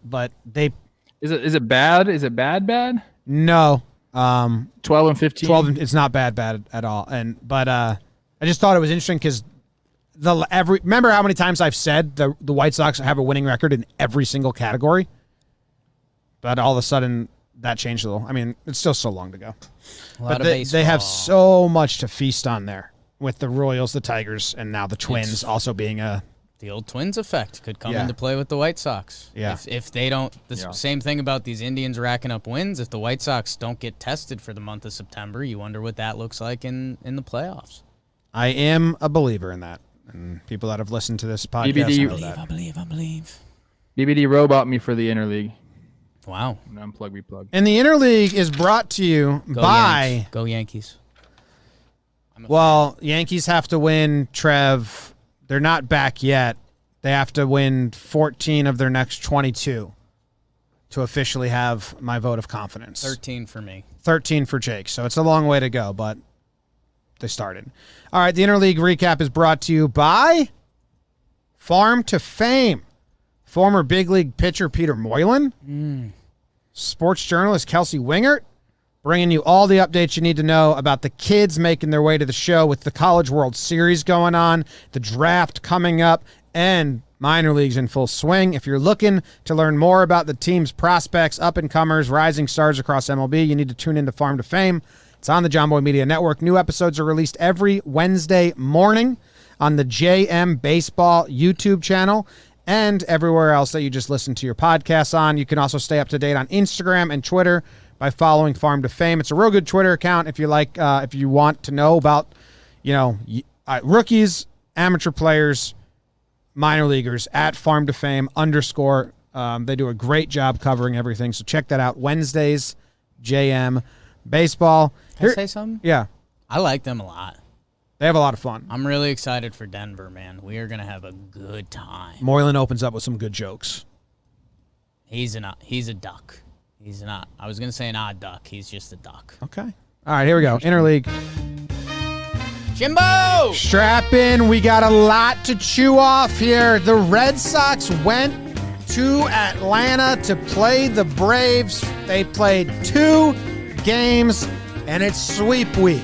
But they is it bad? Is it bad? No. 12 and 15. 12. It's not bad at all. But I just thought it was interesting because remember how many times I've said the White Sox have a winning record in every single category, but all of a sudden that changed a little. I mean, it's still so long to go. But they have so much to feast on there with the Royals, the Tigers, and now the Twins also being the old Twins effect could come into play with the White Sox. Yeah. If they don't, same thing about these Indians racking up wins. If the White Sox don't get tested for the month of September, you wonder what that looks like in the playoffs. I am a believer in that. And people that have listened to this podcast know that. I believe. BBD robot me for the interleague. Wow. Unplug, replug. And the interleague is brought to you by... Go Yankees. Well, Yankees have to win, Trev. They're not back yet. They have to win 14 of their next 22 to officially have my vote of confidence. 13 for me. 13 for Jake. So it's a long way to go, but they started. All right, the interleague recap is brought to you by Farm to Fame. Former big league pitcher Peter Moylan. Sports journalist Kelsey Wingert. Bringing you all the updates you need to know about the kids making their way to the show with the College World Series going on, the draft coming up, and minor leagues in full swing. If you're looking to learn more about the team's prospects, up-and-comers, rising stars across MLB, you need to tune into Farm to Fame. It's on the JOMBOY Media Network. New episodes are released every Wednesday morning on the JM Baseball YouTube channel and everywhere else that you just listen to your podcasts on. You can also stay up to date on Instagram and Twitter by following Farm to Fame. It's a real good Twitter account if you like, if you want to know about, rookies, amateur players, minor leaguers at Farm to Fame _ they do a great job covering everything. So check that out. Wednesdays, JM Baseball. Can I say something? Yeah. I like them a lot. They have a lot of fun. I'm really excited for Denver, man. We are going to have a good time. Moylan opens up with some good jokes. He's a duck. He's not. I was going to say an odd duck. He's just a duck. Okay. All right, here we go. Interleague. Jimbo! Strap in. We got a lot to chew off here. The Red Sox went to Atlanta to play the Braves. They played 2 games, and it's sweep week.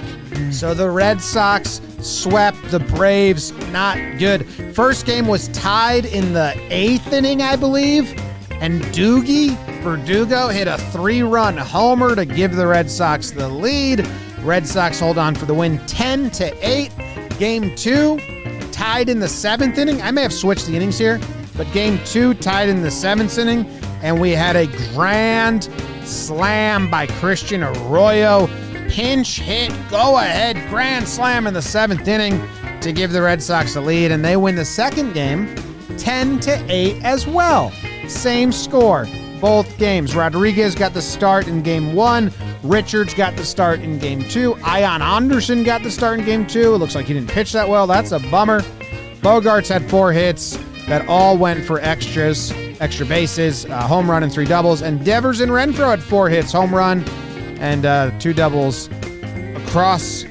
So the Red Sox swept the Braves. Not good. First game was tied in the 8th inning, I believe. And Verdugo hit a 3-run homer to give the Red Sox the lead. Red Sox hold on for the win 10-8. Game 2 tied in the 7th inning. I may have switched the innings here, but game 2 tied in the 7th inning. And we had a grand slam by Christian Arroyo. Pinch hit, go ahead, grand slam in the 7th inning to give the Red Sox the lead. And they win the second game 10-8 as well. Same score, both games. Rodriguez got the start in game 1. Richards got the start in game 2. Ian Anderson got the start in game 2. It looks like he didn't pitch that well. That's a bummer. Bogarts had 4 hits that all went for extra bases, home run and 3 doubles. And Devers and Renfroe had 4 hits, home run and 2 doubles across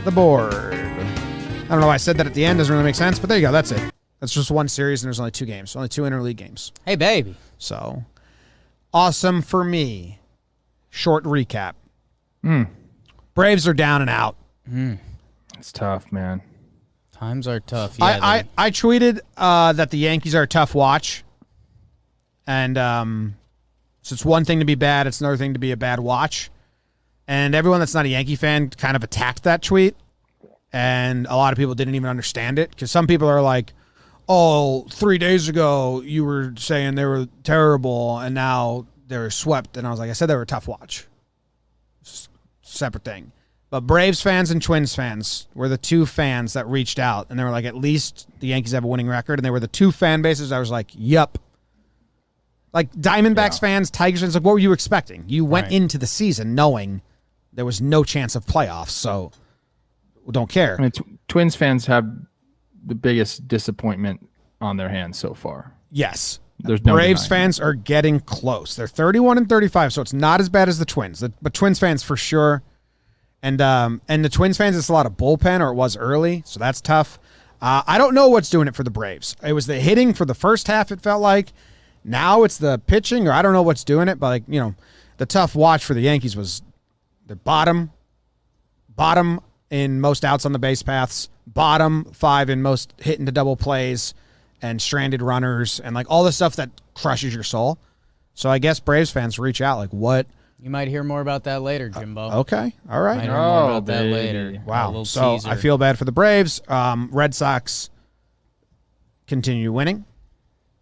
the board. I don't know why I said that at the end. Doesn't really make sense, but there you go. That's it. That's just one series, and there's only 2 games. Only 2 interleague games. Hey, baby. So, awesome for me. Short recap. Braves are down and out. It's tough, man. Times are tough. Yeah, I tweeted that the Yankees are a tough watch. And so it's one thing to be bad. It's another thing to be a bad watch. And everyone that's not a Yankee fan kind of attacked that tweet. And a lot of people didn't even understand it. Because some people are like, oh, 3 days ago you were saying they were terrible and now they're swept. And I was like, I said they were a tough watch. Separate thing. But Braves fans and Twins fans were the two fans that reached out, and they were like, at least the Yankees have a winning record, and they were the two fan bases I was like, yup. Like Diamondbacks fans, Tigers fans, like what were you expecting? You went into the season knowing there was no chance of playoffs, so we don't care. I mean, Twins fans have the biggest disappointment on their hands so far. Yes. There's no Braves denying fans are getting close. They're 31-35, so it's not as bad as the Twins. But Twins fans for sure. And the Twins fans, it's a lot of bullpen, or it was early, so that's tough. I don't know what's doing it for the Braves. It was the hitting for the first half, it felt like. Now it's the pitching, or I don't know what's doing it, but like, you know, the tough watch for the Yankees was the bottom in most outs on the base paths, bottom 5 in most hit into double plays and stranded runners, and like all the stuff that crushes your soul. So I guess Braves fans reach out like, what? You might hear more about that later, Jimbo. Okay. All right. Might hear more about that later. Wow. So I feel bad for the Braves. Red Sox continue winning.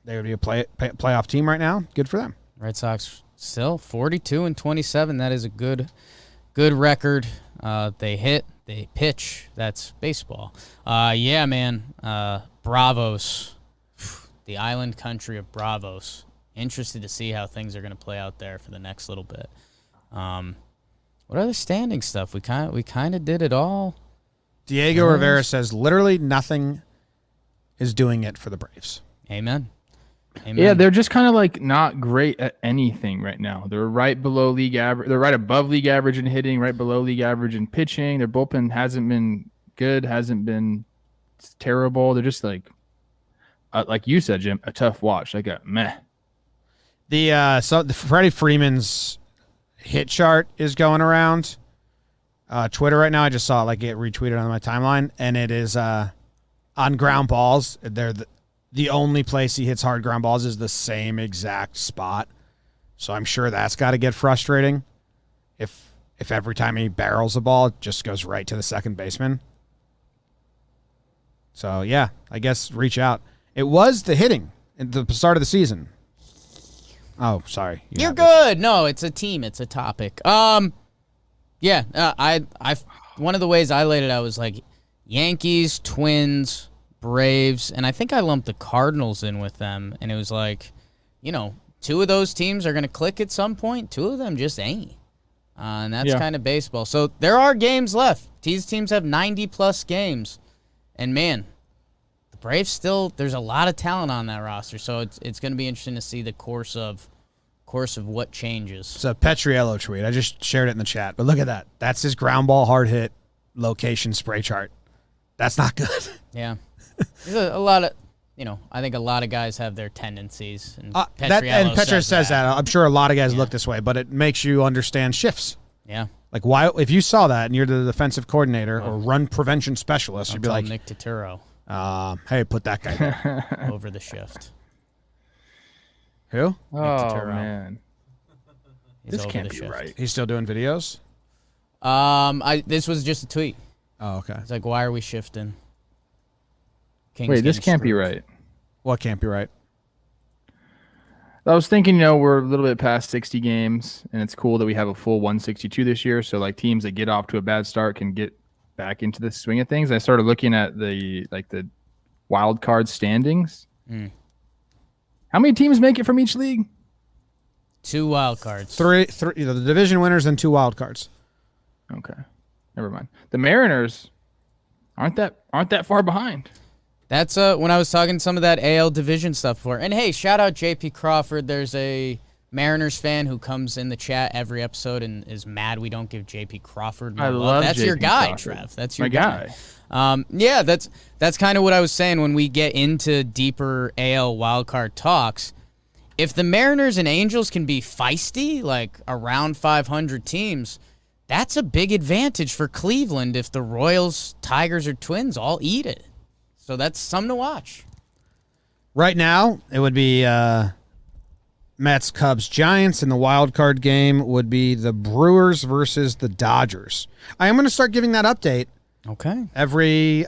They would be a playoff team right now. Good for them. Red Sox still 42-27. That is a good record. They hit, they pitch. That's baseball. Yeah, man. Bravos, the island country of Bravos. Interested to see how things are going to play out there for the next little bit. What other standing stuff? We kind of did it all. Diego Rivera says literally nothing is doing it for the Braves. Amen. Yeah, they're just kind of like not great at anything right now. They're right below league average. They're right above league average in hitting, right below league average in pitching. Their bullpen hasn't been good, hasn't been terrible. They're just like you said, Jim, a tough watch. Like a meh. The Freddie Freeman's hit chart is going around Twitter right now. I just saw it get retweeted on my timeline, and it is on ground balls. They're the only place he hits hard ground balls is the same exact spot. So I'm sure that's got to get frustrating. If every time he barrels a ball, it just goes right to the second baseman. So yeah, I guess reach out. It was the hitting at the start of the season. Oh, sorry. You're good. No, it's a team. It's a topic. Yeah. I one of the ways I laid it out was like Yankees, Twins, Braves, and I think I lumped the Cardinals in with them, and it was like, you know, 2 of those teams are going to click at some point. 2 of them just ain't. And that's kind of baseball. So there are games left. These teams have 90-plus games. And, man, the Braves still, there's a lot of talent on that roster, so it's going to be interesting to see the course of what changes. It's a Petriello tweet. I just shared it in the chat, but look at that. That's his ground ball hard hit location spray chart. That's not good. Yeah. There's a lot of, you know, I think a lot of guys have their tendencies. And Petra says that. I'm sure a lot of guys look this way, but it makes you understand shifts. Yeah. Like, why, if you saw that and you're the defensive coordinator or run prevention specialist, you'd be like, Nick Totoro. Hey, put that guy there. Over the shift. Who? Oh, man. This can't be right. He's still doing videos? This was just a tweet. Oh, okay. It's like, why are we shifting? Wait, this can't be right. What can't be right? I was thinking, we're a little bit past 60 games, and it's cool that we have a full 162 this year. So, teams that get off to a bad start can get back into the swing of things. I started looking at the wild card standings. How many teams make it from each league? 2 wild cards. 3 the division winners and 2 wild cards. Okay, never mind. The Mariners aren't that far behind. That's when I was talking some of that AL division stuff before. And hey, shout out JP Crawford. There's a Mariners fan who comes in the chat every episode and is mad we don't give JP Crawford more love. That's JP your guy, Crawford. Trev. That's your guy. Yeah, that's kind of what I was saying when we get into deeper AL wildcard talks. If the Mariners and Angels can be feisty, like around 500 teams, that's a big advantage for Cleveland if the Royals, Tigers, or Twins all eat it. So that's something to watch. Right now, it would be Mets, Cubs, Giants, and the wild card game would be the Brewers versus the Dodgers. I am going to start giving that update. Okay. Every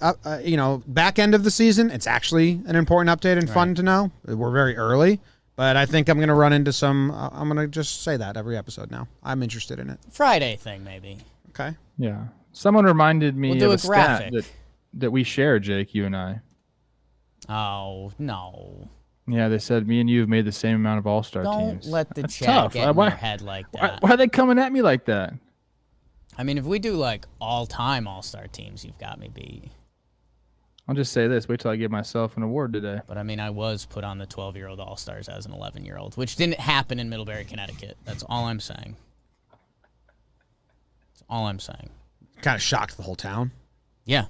back end of the season. It's actually an important update and fun to know. We're very early, but I think I'm going to run into some. I'm going to just say that every episode now. I'm interested in it. Friday thing, maybe. Okay. Yeah. Someone reminded me We'll do of a a stat graphic. that we share, Jake, you and I. Oh, no. Yeah, they said me and you have made the same amount of All-Star Don't teams. let the That's chat tough. get in Why- your head like that. Why are they coming at me like that? I mean, if we do like all-time All-Star teams, you've got me beat. I'll just say this. Wait till I give myself an award today. But I mean, I was put on the 12-year-old All-Stars as an 11-year-old, which didn't happen in Middlebury, Connecticut. That's all I'm saying. That's all I'm saying. Kind of shocked the whole town. Yeah.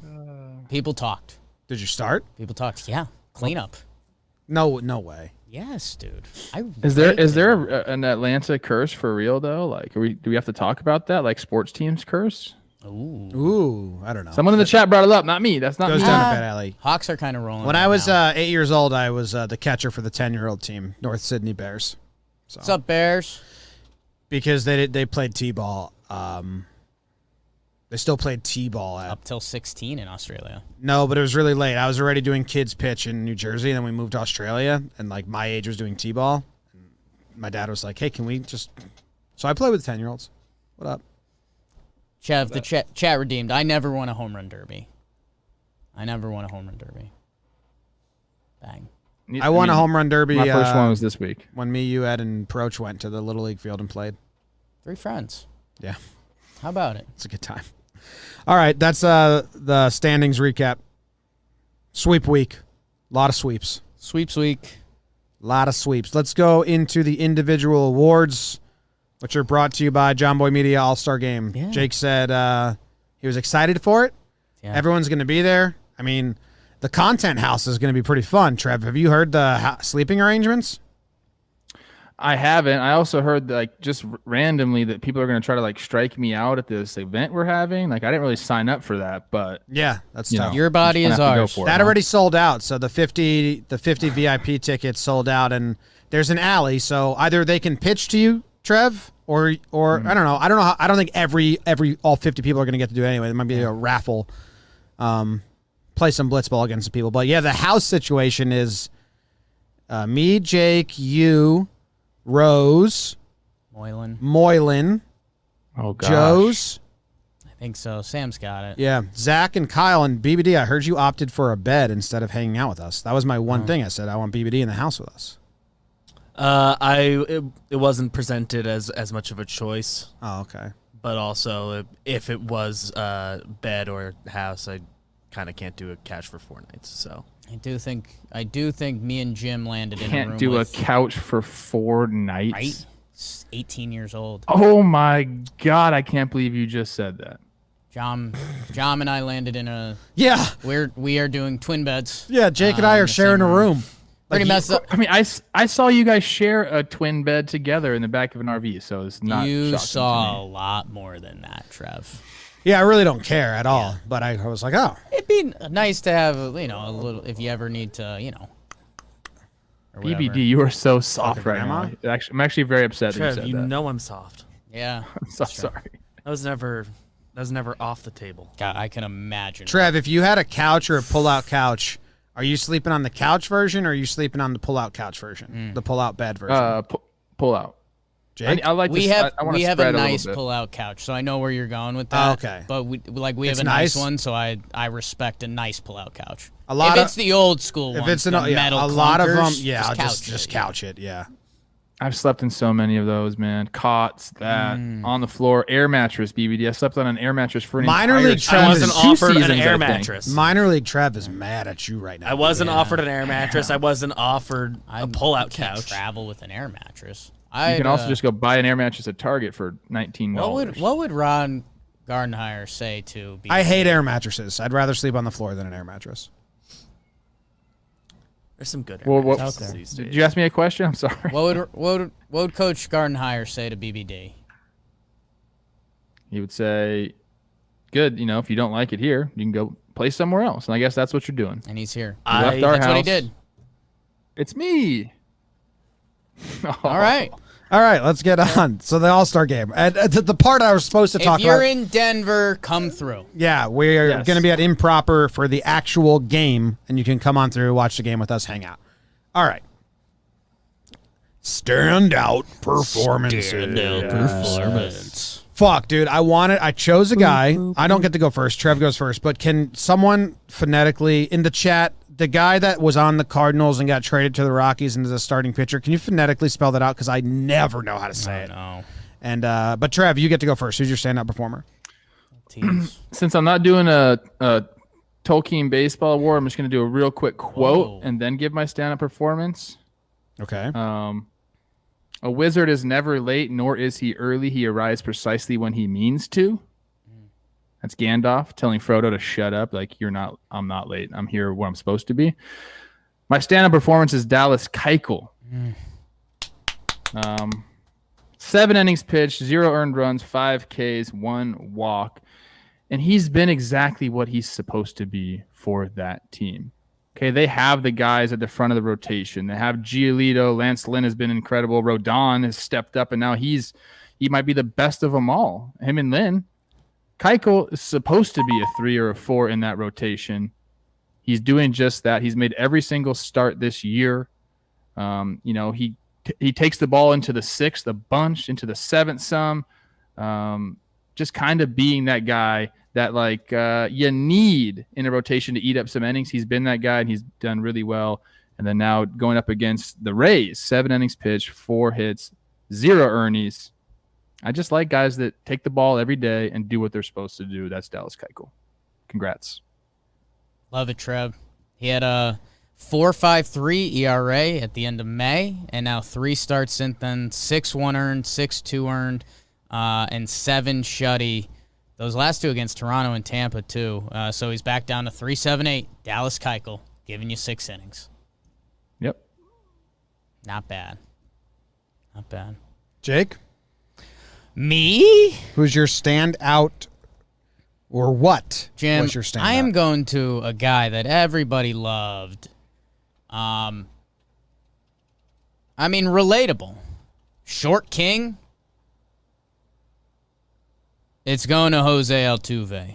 People talked. Did you start? People talked. Yeah. Cleanup. No way. Yes, dude. Is there an Atlanta curse for real though? Like, do we have to talk about that? Like sports teams curse? Ooh. I don't know. Someone in the chat brought it up, not me. That's not Goes me. down a bad alley. Hawks are kind of rolling. When right I was now. 8 years old, I was the catcher for the 10-year-old team, North Sydney Bears. So, What's up, Bears? because they played t-ball. They still played t-ball at Up till 16 in Australia. no, but it was really late. I was already doing kids pitch in New Jersey, and then we moved to Australia, and like my age was doing t-ball. And my dad was like, "Hey, can we just?" So I play with the 10-year-olds. What up? Chev, the chat redeemed. I never won a home run derby. Bang. I won a home run derby. My first one was this week. when me, you, Ed, and Proch went to the Little League field and played. 3 friends. Yeah, How about it? it's a good time. All right, that's the standings recap. Sweep week, a lot of sweeps. Sweeps week. A lot of sweeps. Let's go into the individual awards, which are brought to you by JOMBOY Media All-Star Game. Yeah. Jake said he was excited for it. Yeah. Everyone's going to be there. I mean, the content house is going to be pretty fun. Trev, have you heard the sleeping arrangements? I haven't. I also heard like just randomly that people are going to try to like strike me out at this event we're having. Like I didn't really sign up for that, but Yeah, that's You tough. know. Your body Just is gonna have to go ours. for it. That already sold out. So the 50 VIP tickets sold out, and there's an alley. So either they can pitch to you, Trev, or I don't know. I don't know. I don't think all 50 people are going to get to do it anyway. There might be a raffle. Play some blitzball against the people. But yeah, the house situation is me, Jake, you, Rose, Moylan, oh gosh. Joe's. I think so. Sam's got it. Yeah, Zach and Kyle and BBD. I heard you opted for a bed instead of hanging out with us. That was my one thing. I said I want BBD in the house with us. It wasn't presented as much of a choice, Oh, okay. but also if it was bed or house, I kind of can't do a couch for 4 nights. So I do think me and Jim landed in a room Can't do a with, couch for 4 nights. right? 18 years old. Oh my god! I can't believe you just said that. Jom and I landed in a. Yeah, We are doing twin beds. yeah. Jake and I in are the sharing a same room. Pretty messed up. I mean, I saw you guys share a twin bed together in the back of an RV, so it's not. You shocking saw to a me. lot more than that, Trev. Yeah, I really don't care at all. But I was like, oh, It'd be nice to have, a little, if you ever need to, or whatever. BBD, you are so soft right grandma? now. I'm actually very upset that you Trev, said you that. know I'm soft. Yeah. I'm so sorry. That was never off the table. God, I can imagine. Trev, if you had a couch or a pull-out couch, are you sleeping on the couch version or are you sleeping on the pull-out couch version, the pull-out bed version? Pull out. Jake, I like We this. have I wanna a spread little nice bit. pull-out couch, so I know where you're going with that. okay. But we It's have a nice nice. one, so I respect a nice pull-out couch. A lot if of- it's the old school if ones, it's the metal a lot of them, clunkers, yeah, I'll couch just it, couch it. Yeah. I've slept in so many of those, man. Cots, that on the floor, air mattress, BBD. I slept on an air mattress for an Minor entire league time. Trev I is wasn't Two offered an seasons, I air think. mattress. Minor league Trev is mad at you right now. I wasn't offered an air mattress. I wasn't offered a pull-out Can't couch. travel with an air mattress. You can also just go buy an air mattress at Target for $19. What would Ron Gardenhire say to? I hate air mattresses. I'd rather sleep on the floor than an air mattress. There's some good Well, air what- mattresses Out there. these Did days. you ask me a question? I'm sorry. What would Coach Gardenhire say to BBD? He would say, "Good, if you don't like it here, you can go play somewhere else." And I guess that's what you're doing. And he's here. You left our That's what he house. did. It's me. All right. All right, let's get on. So the All-Star game. And the part I was supposed to talk If you're about. in Denver, come through. Yeah, we're Yes. going to be at Improper for the actual game, and you can come on through, watch the game with us, hang out. All right. Standout performances. Performance. Fuck, dude. I chose a guy. I don't get to go first. Trev goes first. But can someone phonetically in the chat, the guy that was on the Cardinals and got traded to the Rockies and is a starting pitcher, can you phonetically spell that out? Because I never know how to say it. No. And but Trev, you get to go first. Who's your standout performer? Since I'm not doing a Tolkien Baseball Award, I'm just going to do a real quick quote and then give my standout performance. Okay. A wizard is never late, nor is he early. He arrives precisely when he means to. That's Gandalf telling Frodo to shut up. Like, I'm not late. I'm here where I'm supposed to be. My stand-up performance is Dallas Keuchel. 7 innings pitched, 0 earned runs, 5 Ks, 1 walk. And he's been exactly what he's supposed to be for that team. Okay, they have the guys at the front of the rotation. They have Giolito. Lance Lynn has been incredible. Rodon has stepped up, and now he might be the best of them all. Him and Lynn. Keuchel is supposed to be a 3 or a 4 in that rotation. He's doing just that. He's made every single start this year. He takes the ball into the 6th a bunch, into the 7th some. Just kind of being that guy that you need in a rotation to eat up some innings. He's been that guy, and he's done really well. And then now going up against the Rays, 7 innings pitched, 4 hits, 0 earnies. I just like guys that take the ball every day and do what they're supposed to do. That's Dallas Keuchel. Congrats. Love it, Trev. He had a 4.53 ERA at the end of May, and now 3 starts since then, 6-1 earned, 6-2 earned, and 7 shutty. Those last 2 against Toronto and Tampa, too. So he's back down to 3.78. Dallas Keuchel giving you 6 innings. Yep. Not bad. Not bad. Jake? Me? Who's your standout, or what? Jim, was your standout? I am going to a guy that everybody loved. Relatable. Short king. It's going to Jose Altuve.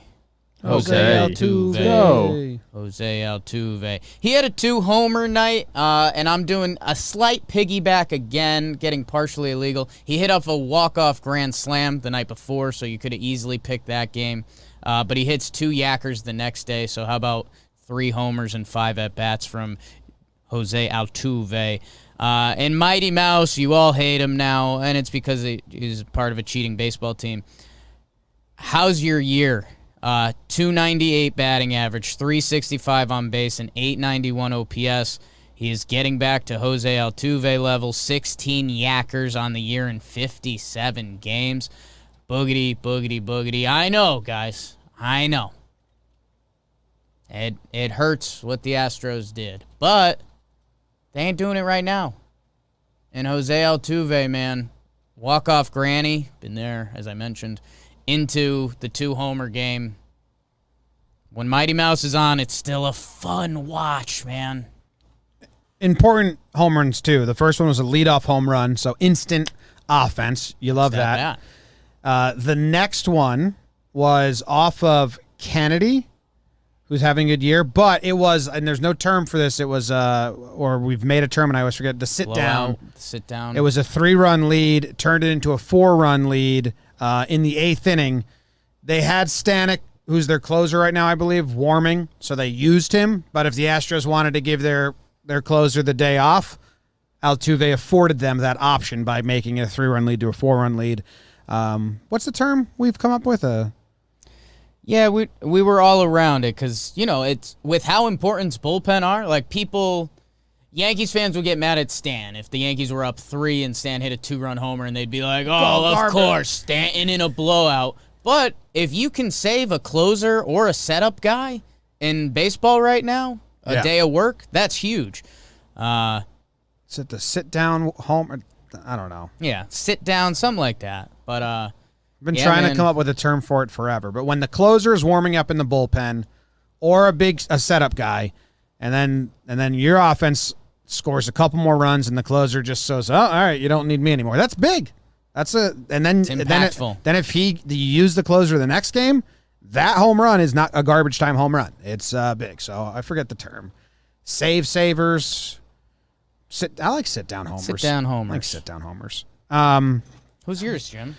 Jose Altuve. Jose Altuve. He had a 2-homer night, and I'm doing a slight piggyback again, getting partially illegal. He hit off a walk-off grand slam the night before, so you could have easily picked that game. But he hits 2 yackers the next day, so how about 3 homers and 5 at-bats from Jose Altuve. And Mighty Mouse, you all hate him now, and it's because he's part of a cheating baseball team. How's your year? 298 batting average, 365 on base, and 891 OPS. He is getting back to Jose Altuve level, 16 yackers on the year in 57 games. Boogity, boogity, boogity. I know, guys. I know. It hurts what the Astros did, but they ain't doing it right now. And Jose Altuve, man, walk-off granny, been there, as I mentioned, into the 2-homer game. When Mighty Mouse is on, it's still a fun watch, man. Important home runs, too. The first one was a leadoff home run, so instant offense. You love that. The next one was off of Kennedy, who's having a good year, but it was, and there's no term for this, it was, or we've made a term, and I always forget, the sit-down. Sit-down. It was a 3-run lead, turned it into a 4-run lead in the 8th inning. They had Stanek, who's their closer right now, I believe, warming, so they used him, but if the Astros wanted to give their closer the day off, Altuve afforded them that option by making it a 3-run lead to a 4-run lead. What's the term we've come up with? Yeah, we were all around it because, it's with how important bullpen are. Like, Yankees fans would get mad at Stan if the Yankees were up 3 and Stan hit a 2-run homer and they'd be like, of course, Stanton in a blowout. But if you can save a closer or a setup guy in baseball right now, a day of work, that's huge. Is it the sit-down homer? I don't know. Yeah, sit down, something like that. But I've been trying to come up with a term for it forever. But when the closer is warming up in the bullpen, or a setup guy, and then your offense scores a couple more runs, and the closer just says, "Oh, all right, you don't need me anymore." That's big. It's impactful. Then if you use the closer the next game, that home run is not a garbage time home run. It's big. So I forget the term. Savers. I like sit-down homers. Sit-down homers. I like sit-down homers. Who's yours, Jim?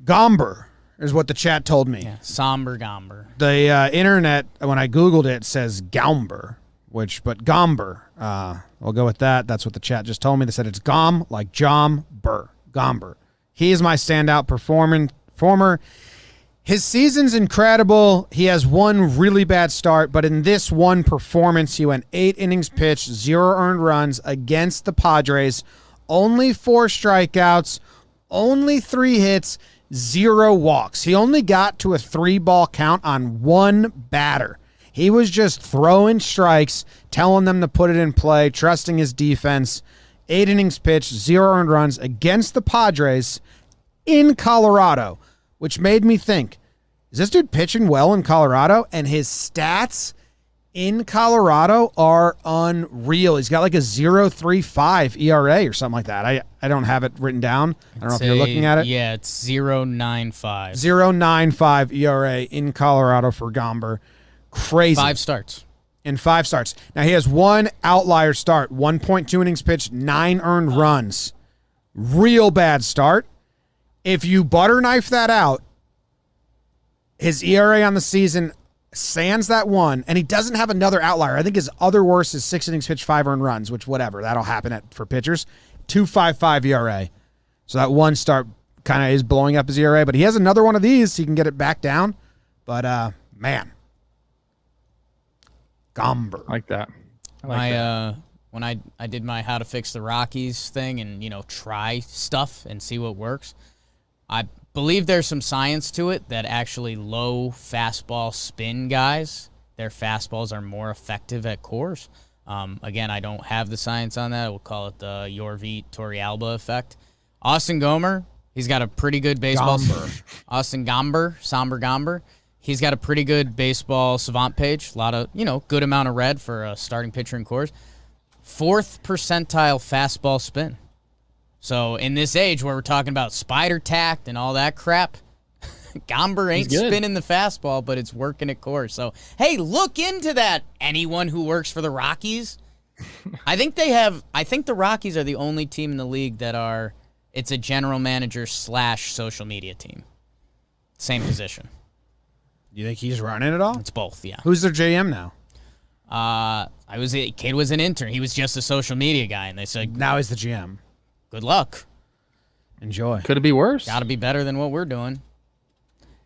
Gomber is what the chat told me. Yeah, somber Gomber. The internet, when I Googled it, says Gaumber, but Gomber. We'll go with that. That's what the chat just told me. They said it's Gom, like Jomber. Gomber. He is my standout performer. His season's incredible. He has one really bad start, but in this one performance, he went 8 innings pitched, 0 earned runs against the Padres, only 4 strikeouts, only 3 hits, 0 walks. He only got to a 3-ball count on 1 batter. He was just throwing strikes, telling them to put it in play, trusting his defense. 8 innings pitched, 0 earned runs against the Padres in Colorado, which made me think, is this dude pitching well in Colorado? And his stats in Colorado are unreal. He's got like a 0.35 ERA or something like that. I don't have it written down. I don't know if you're looking at it. Yeah, it's 0.95. 0.95 ERA in Colorado for Gomber. Crazy. 5 starts. In 5 starts. Now, he has one outlier start, 1.2 innings pitched, 9 earned runs. Real bad start. If you butter knife that out, his ERA on the season sans that one, and he doesn't have another outlier. I think his other worst is 6 innings pitched, 5 earned runs, which whatever. That'll happen for pitchers. 2.55 ERA. So that one start kind of is blowing up his ERA, but he has another one of these. He can get it back down. But, man. Gomber. I like that. When I did my how to fix the Rockies thing and, try stuff and see what works, I believe there's some science to it that actually low fastball spin guys, their fastballs are more effective at cores. Again, I don't have the science on that. We'll call it the Yorvit Torrealba effect. Austin Gomer, he's got a pretty good baseball. Austin Gomber, Somber Gomber. He's got a pretty good baseball savant page. A lot of, good amount of red for a starting pitcher in cores. 4th percentile fastball spin. So in this age where we're talking about spider tact and all that crap, Gomber ain't spinning the fastball, but it's working at cores. So, hey, look into that, anyone who works for the Rockies. I think the Rockies are the only team in the league that it's a general manager / social media team. Same position. You think he's running it all? It's both, yeah. Who's their GM now? Kid was an intern. He was just a social media guy, and they said, now he's the GM. Good luck. Enjoy. Could it be worse? Got to be better than what we're doing.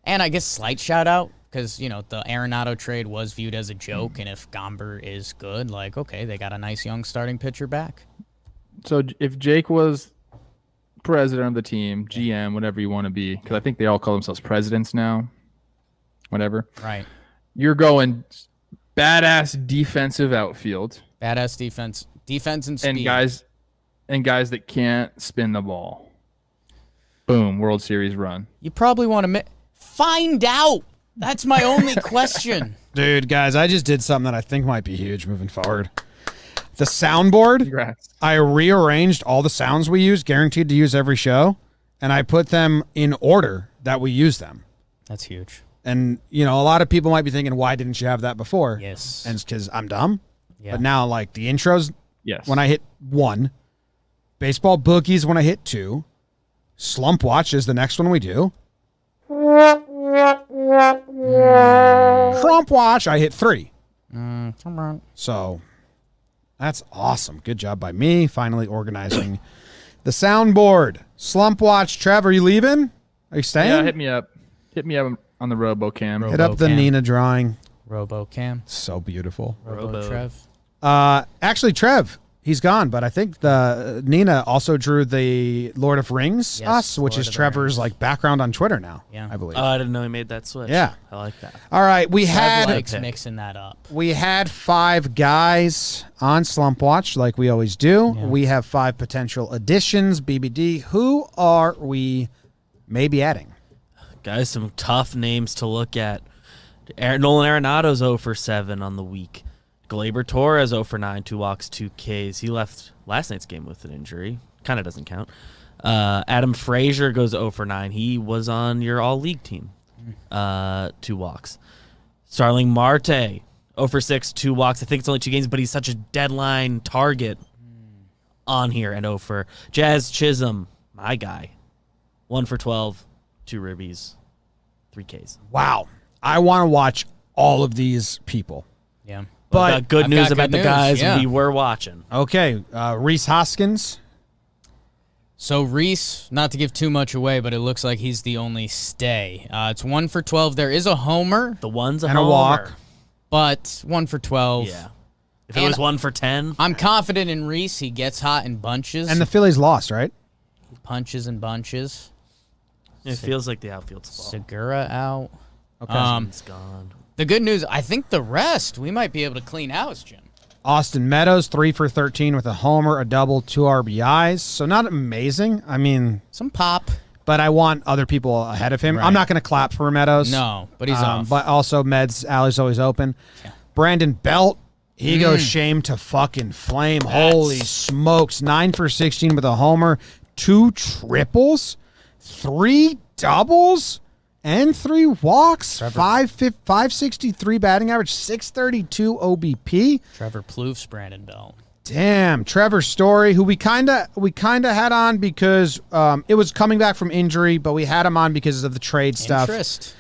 And I guess slight shout out because, the Arenado trade was viewed as a joke, and if Gomber is good, okay, they got a nice young starting pitcher back. So if Jake was president of the team, GM, whatever you want to be, because I think they all call themselves presidents now, whatever. Right. You're going badass defensive outfield. Badass defense and speed. And guys that can't spin the ball. Boom, World Series run. You probably want to find out. That's my only question. Dude, guys, I just did something that I think might be huge moving forward. The soundboard, Congrats. I rearranged all the sounds we use, guaranteed to use every show, and I put them in order that we use them. That's huge. And, a lot of people might be thinking, why didn't you have that before? Yes. And it's because I'm dumb. Yeah. But now, the intros, yes, when I hit 1, baseball bookies when I hit 2, Slump Watch is the next one we do. Slump Watch, I hit 3. So that's awesome. Good job by me, finally organizing the soundboard. Slump Watch, Trev, are you leaving? Are you staying? Yeah, hit me up. Hit me up on the RoboCam. Hit up the Nina drawing. RoboCam. So beautiful. Trev. Actually, Trev, he's gone, but I think the Nina also drew the Lord of Rings Yes, which Lord is of the Trevor's Rings. background on Twitter now. Yeah. I believe. I didn't know he made that switch. Yeah. I like that. All right, we Trev had likes mixing that up. 5 guys on Slump Watch, like we always do. Yeah. We have 5 potential additions. BBD, who are we maybe adding? Guys, some tough names to look at. Nolan Arenado's 0 for 7 on the week. Gleyber Torres 0 for 9, 2 walks, 2 Ks. He left last night's game with an injury. Kind of doesn't count. Adam Frazier goes 0 for 9. He was on your all-league team. 2 walks. Starling Marte 0 for 6, 2 walks. I think it's only 2 games, but he's such a deadline target on here. And 0 for Jazz Chisholm, my guy. 1 for 12, 2 ribbies, 3 Ks. Wow. I want to watch all of these people. Yeah. But I've got good news about the guys yeah. we were watching. Okay, Reese Hoskins. So Reese, not to give too much away, but it looks like he's the only stay. It's 1 for 12. There is a homer, The one's a And a homer. walk. but 1 for 12. Yeah. If it was 1 for 10, I'm confident in Reese. He gets hot in bunches. And the Phillies lost, right? punches and bunches. it feels like the outfield spot. Segura out. Okay. It's gone. The good news, I think the rest, we might be able to clean house, Jim. Austin Meadows, 3 for 13 with a homer, a double, 2 RBIs. So not amazing. I mean, Some pop. but I want other people ahead of him. Right. I'm not going to clap for Meadows. No, but he's off. But also, Med's alley's always open. Yeah. Brandon Belt, he goes shame to fucking flame. Holy smokes. 9 for 16 with a homer, 2 triples, 3 doubles, and 3 walks. 563 batting average, 632 OBP. Trevor Plouffe, Brandon Belt. Damn, Trevor Story, who we kind of had on because it was coming back from injury, but we had him on because of the trade stuff. Interest.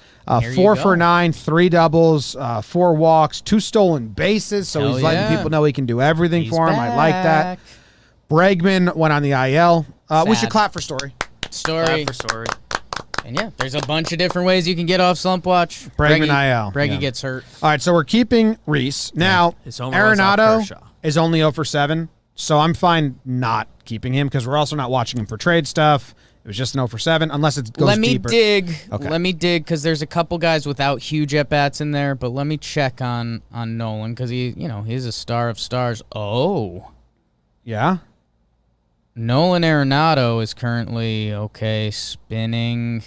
4 for 9, 3 doubles, 4 walks, 2 stolen bases. So Hell he's letting yeah. people know he can do everything He's for him. I like that. back. Bregman went on the IL. We Sad. should clap for Story. Story. For story. And yeah, there's a bunch of different ways you can get off Slump Watch. Bregman IL. Breggy Yeah. gets hurt. All right, so we're keeping Reese. Now, His homer was off Arenado Kershaw. is only 0 for 7, so I'm fine not keeping him because we're also not watching him for trade stuff. It was just an 0 for 7, unless it goes Let me deeper. dig. Okay. Let me dig because there's a couple guys without huge at bats in there. But let me check on Nolan because he's a star of stars. Oh, Yeah? Nolan Arenado is currently spinning.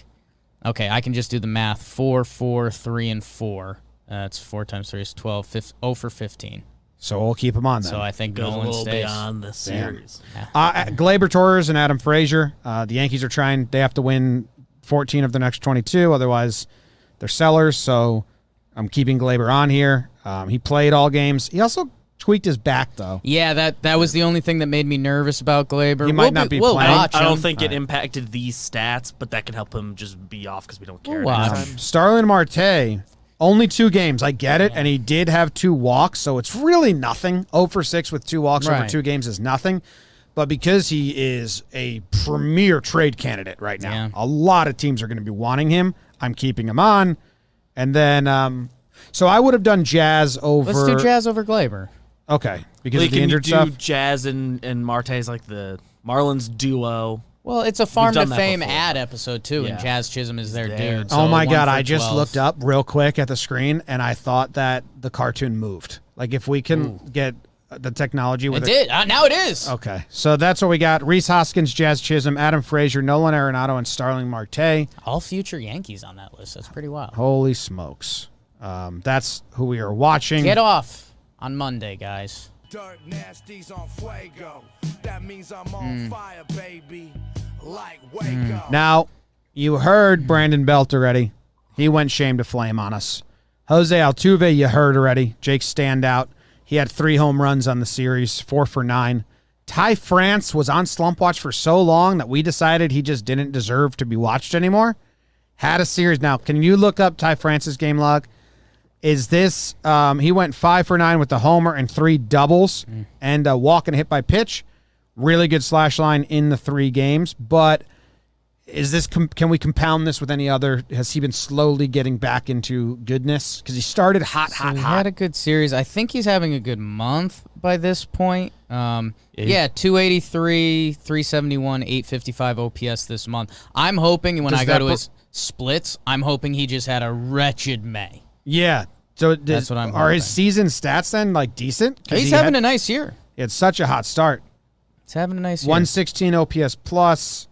Okay, I can just do the math. 4, 4, 3, and 4. That's 4 times 3 is 12. 0 for 15. So we'll keep him on then. So I think Goes a Nolan little stays. beyond the series. Glaber Torres and Adam Frazier. The Yankees are trying. They have to win 14 of the next 22. Otherwise, they're sellers. So I'm keeping Glaber on here. He played all games. He also tweaked his back, though. Yeah, that was the only thing that made me nervous about Glaber. He might not be we'll playing. watch I don't him. think it impacted these stats, but that can help him just be off because we don't care. We'll watch next him. time. Starlin Marte, only 2 games. I get it. And he did have 2 walks. So it's really nothing. 0 for 6 with 2 walks over Right. 2 games is nothing. But because he is a premier trade candidate right now, Yeah. a lot of teams are going to be wanting him. I'm keeping him on. And then, so I would have done Jazz over. Let's do Jazz over Glaber. Okay. Because Well, of the can you injured do stuff. Jazz and Marte's like the Marlins duo? Well, it's a Farm to done that Fame before. ad episode, too, and Yeah. Jazz Chisholm is their there. dude. Oh my 1 God, for I just 12. looked up real quick at the screen and I thought that the cartoon moved. Like if we can get the technology with It did. Now it is. Okay, so that's what we got. Reese Hoskins, Jazz Chisholm, Adam Frazier, Nolan Arenado, and Starling Marte. All future Yankees on that list. That's pretty wild. Holy smokes. That's who we are watching. Get off on Monday, guys. Dirt nasties on Fuego. That means I'm on fire, baby. Like Waco. Now, you heard Brandon Belt already. He went shame to flame on us. Jose Altuve, you heard already. Jake Standout. He had 3 home runs on the series, 4 for 9. Ty France was on Slump Watch for so long that we decided he just didn't deserve to be watched anymore. Had a series. Now, can you look up Ty France's game log? Is this, he went 5 for 9 with the homer and 3 doubles and a walk and hit by pitch. Really good slash line in the 3 games. But is this, can we compound this with any other? Has he been slowly getting back into goodness? Because he started hot. He had a good series. I think he's having a good month by this point. Yeah, 283, 371, 855 OPS this month. I'm hoping when Does I go that to his splits, I'm hoping he just had a wretched May. Yeah. So That's what I'm are his hoping. season stats then like decent? 'Cause He's he having had, a nice year. he had such a hot start. He's having a nice year. 116 OPS plus.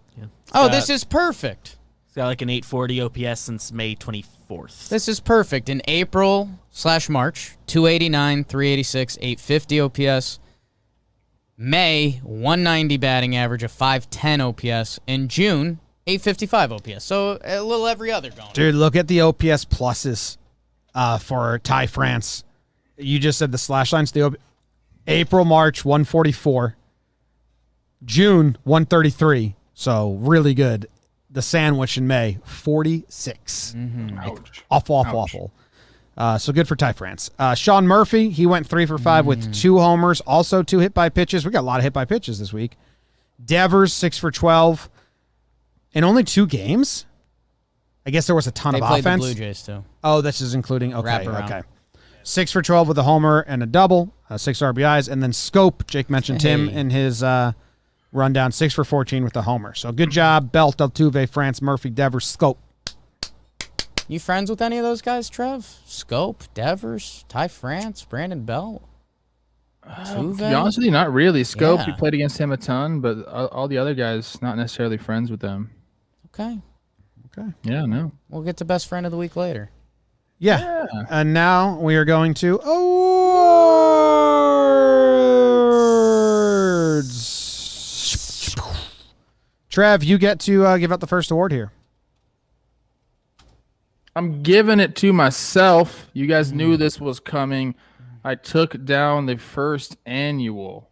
Oh, this is perfect. He's got like an 840 OPS since May 24th. This is perfect. In April/March, 289, 386, 850 OPS. May, 190 batting average, a 510 OPS. In June, 855 OPS. So a little every other going. Dude, look at the OPS pluses for Ty France. You just said the slash lines. April, March, 144. June, 133. So really good. the sandwich in May, 46. Ouch. Awful. So good for Ty France. Sean Murphy, he went 3 for 5 with 2 homers, also 2 hit by pitches. We got a lot of hit by pitches this week. Devers, 6 for 12 in only 2 games. I guess there was a ton They of played offense. the Blue Jays too. Oh, this is including okay. Wraparound. 6 for 12 with a homer and a double, 6 RBIs, and then Scope. Jake mentioned him Hey. in his rundown, 6 for 14 with a homer. So good job, Belt, Altuve, France, Murphy, Devers, Scope. You friends with any of those guys, Trev? Scope, Devers, Ty France, Brandon Belt? To be honest with you, not really. Scope, we Yeah. played against him a ton, but all the other guys, not necessarily friends with them. Okay. Yeah, no. We'll get to best friend of the week later. Yeah. And now we are going to awards. Trev, you get to give out the first award here. I'm giving it to myself. You guys knew this was coming. I took down the first annual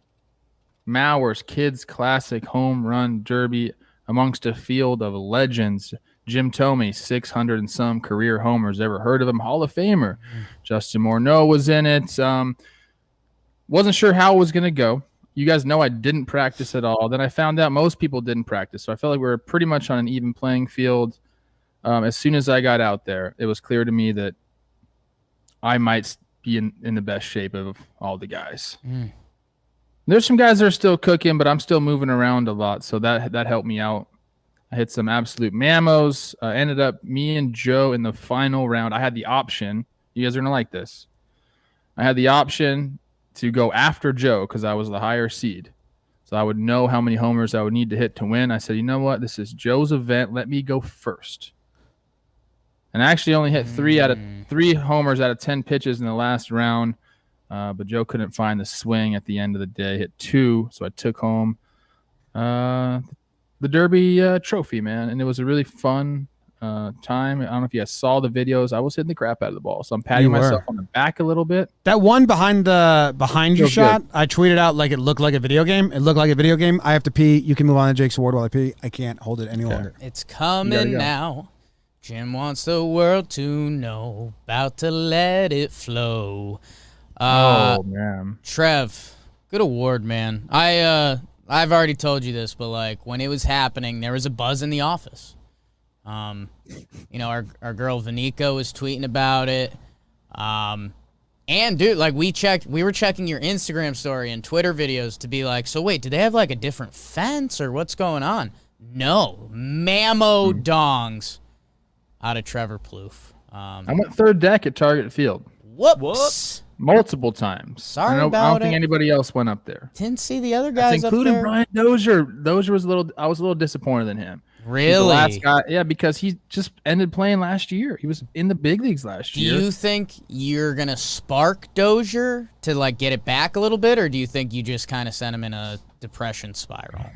Mowers Kids Classic Home Run Derby amongst a field of legends. Jim Thome, 600 and some career homers. Ever heard of him? Hall of Famer. Justin Morneau was in it. Wasn't sure how it was going to go. You guys know I didn't practice at all. Then I found out most people didn't practice. So I felt like we were pretty much on an even playing field. As soon as I got out there, it was clear to me that I might be in the best shape of all the guys. There's some guys that are still cooking, but I'm still moving around a lot. So that helped me out. I hit some absolute mammos. Ended up me and Joe in the final round. I had the option. You guys are going to like this. I had the option to go after Joe because I was the higher seed. So I would know how many homers I would need to hit to win. I said, you know what? This is Joe's event. Let me go first. And I actually only hit 3 homers out of 10 pitches in the last round. But Joe couldn't find the swing at the end of the day. Hit 2, so I took home the Derby trophy, man. And it was a really fun time. I don't know if you guys saw the videos. I was hitting the crap out of the ball. So I'm patting myself on the back a little bit. That one behind you Feels shot, good. I tweeted out like it looked like a video game. It looked like a video game. I have to pee. You can move on to Jake's award while I pee. I can't hold it any longer. It's You coming gotta go. now. Jim wants the world to know. About to let it flow. Oh, man. Trev, good award, man. I've already told you this, but like when it was happening, there was a buzz in the office. Our girl Vanika was tweeting about it. And dude, like we were checking your Instagram story and Twitter videos to be like, so wait, do they have like a different fence or what's going on? No, mammo dongs out of Trevor Plouffe. I went third deck at Target Field Whoops. multiple times. Sorry I don't about think it. anybody else went up there. Didn't see the other That's guys up including there. Brian Dozier. Dozier was I was a little disappointed in him. He's the Really? last guy, yeah, because he just ended playing last year. He was in the big leagues last Do year. you think you're going to spark Dozier to like get it back a little bit, or do you think you just kind of sent him in a depression spiral?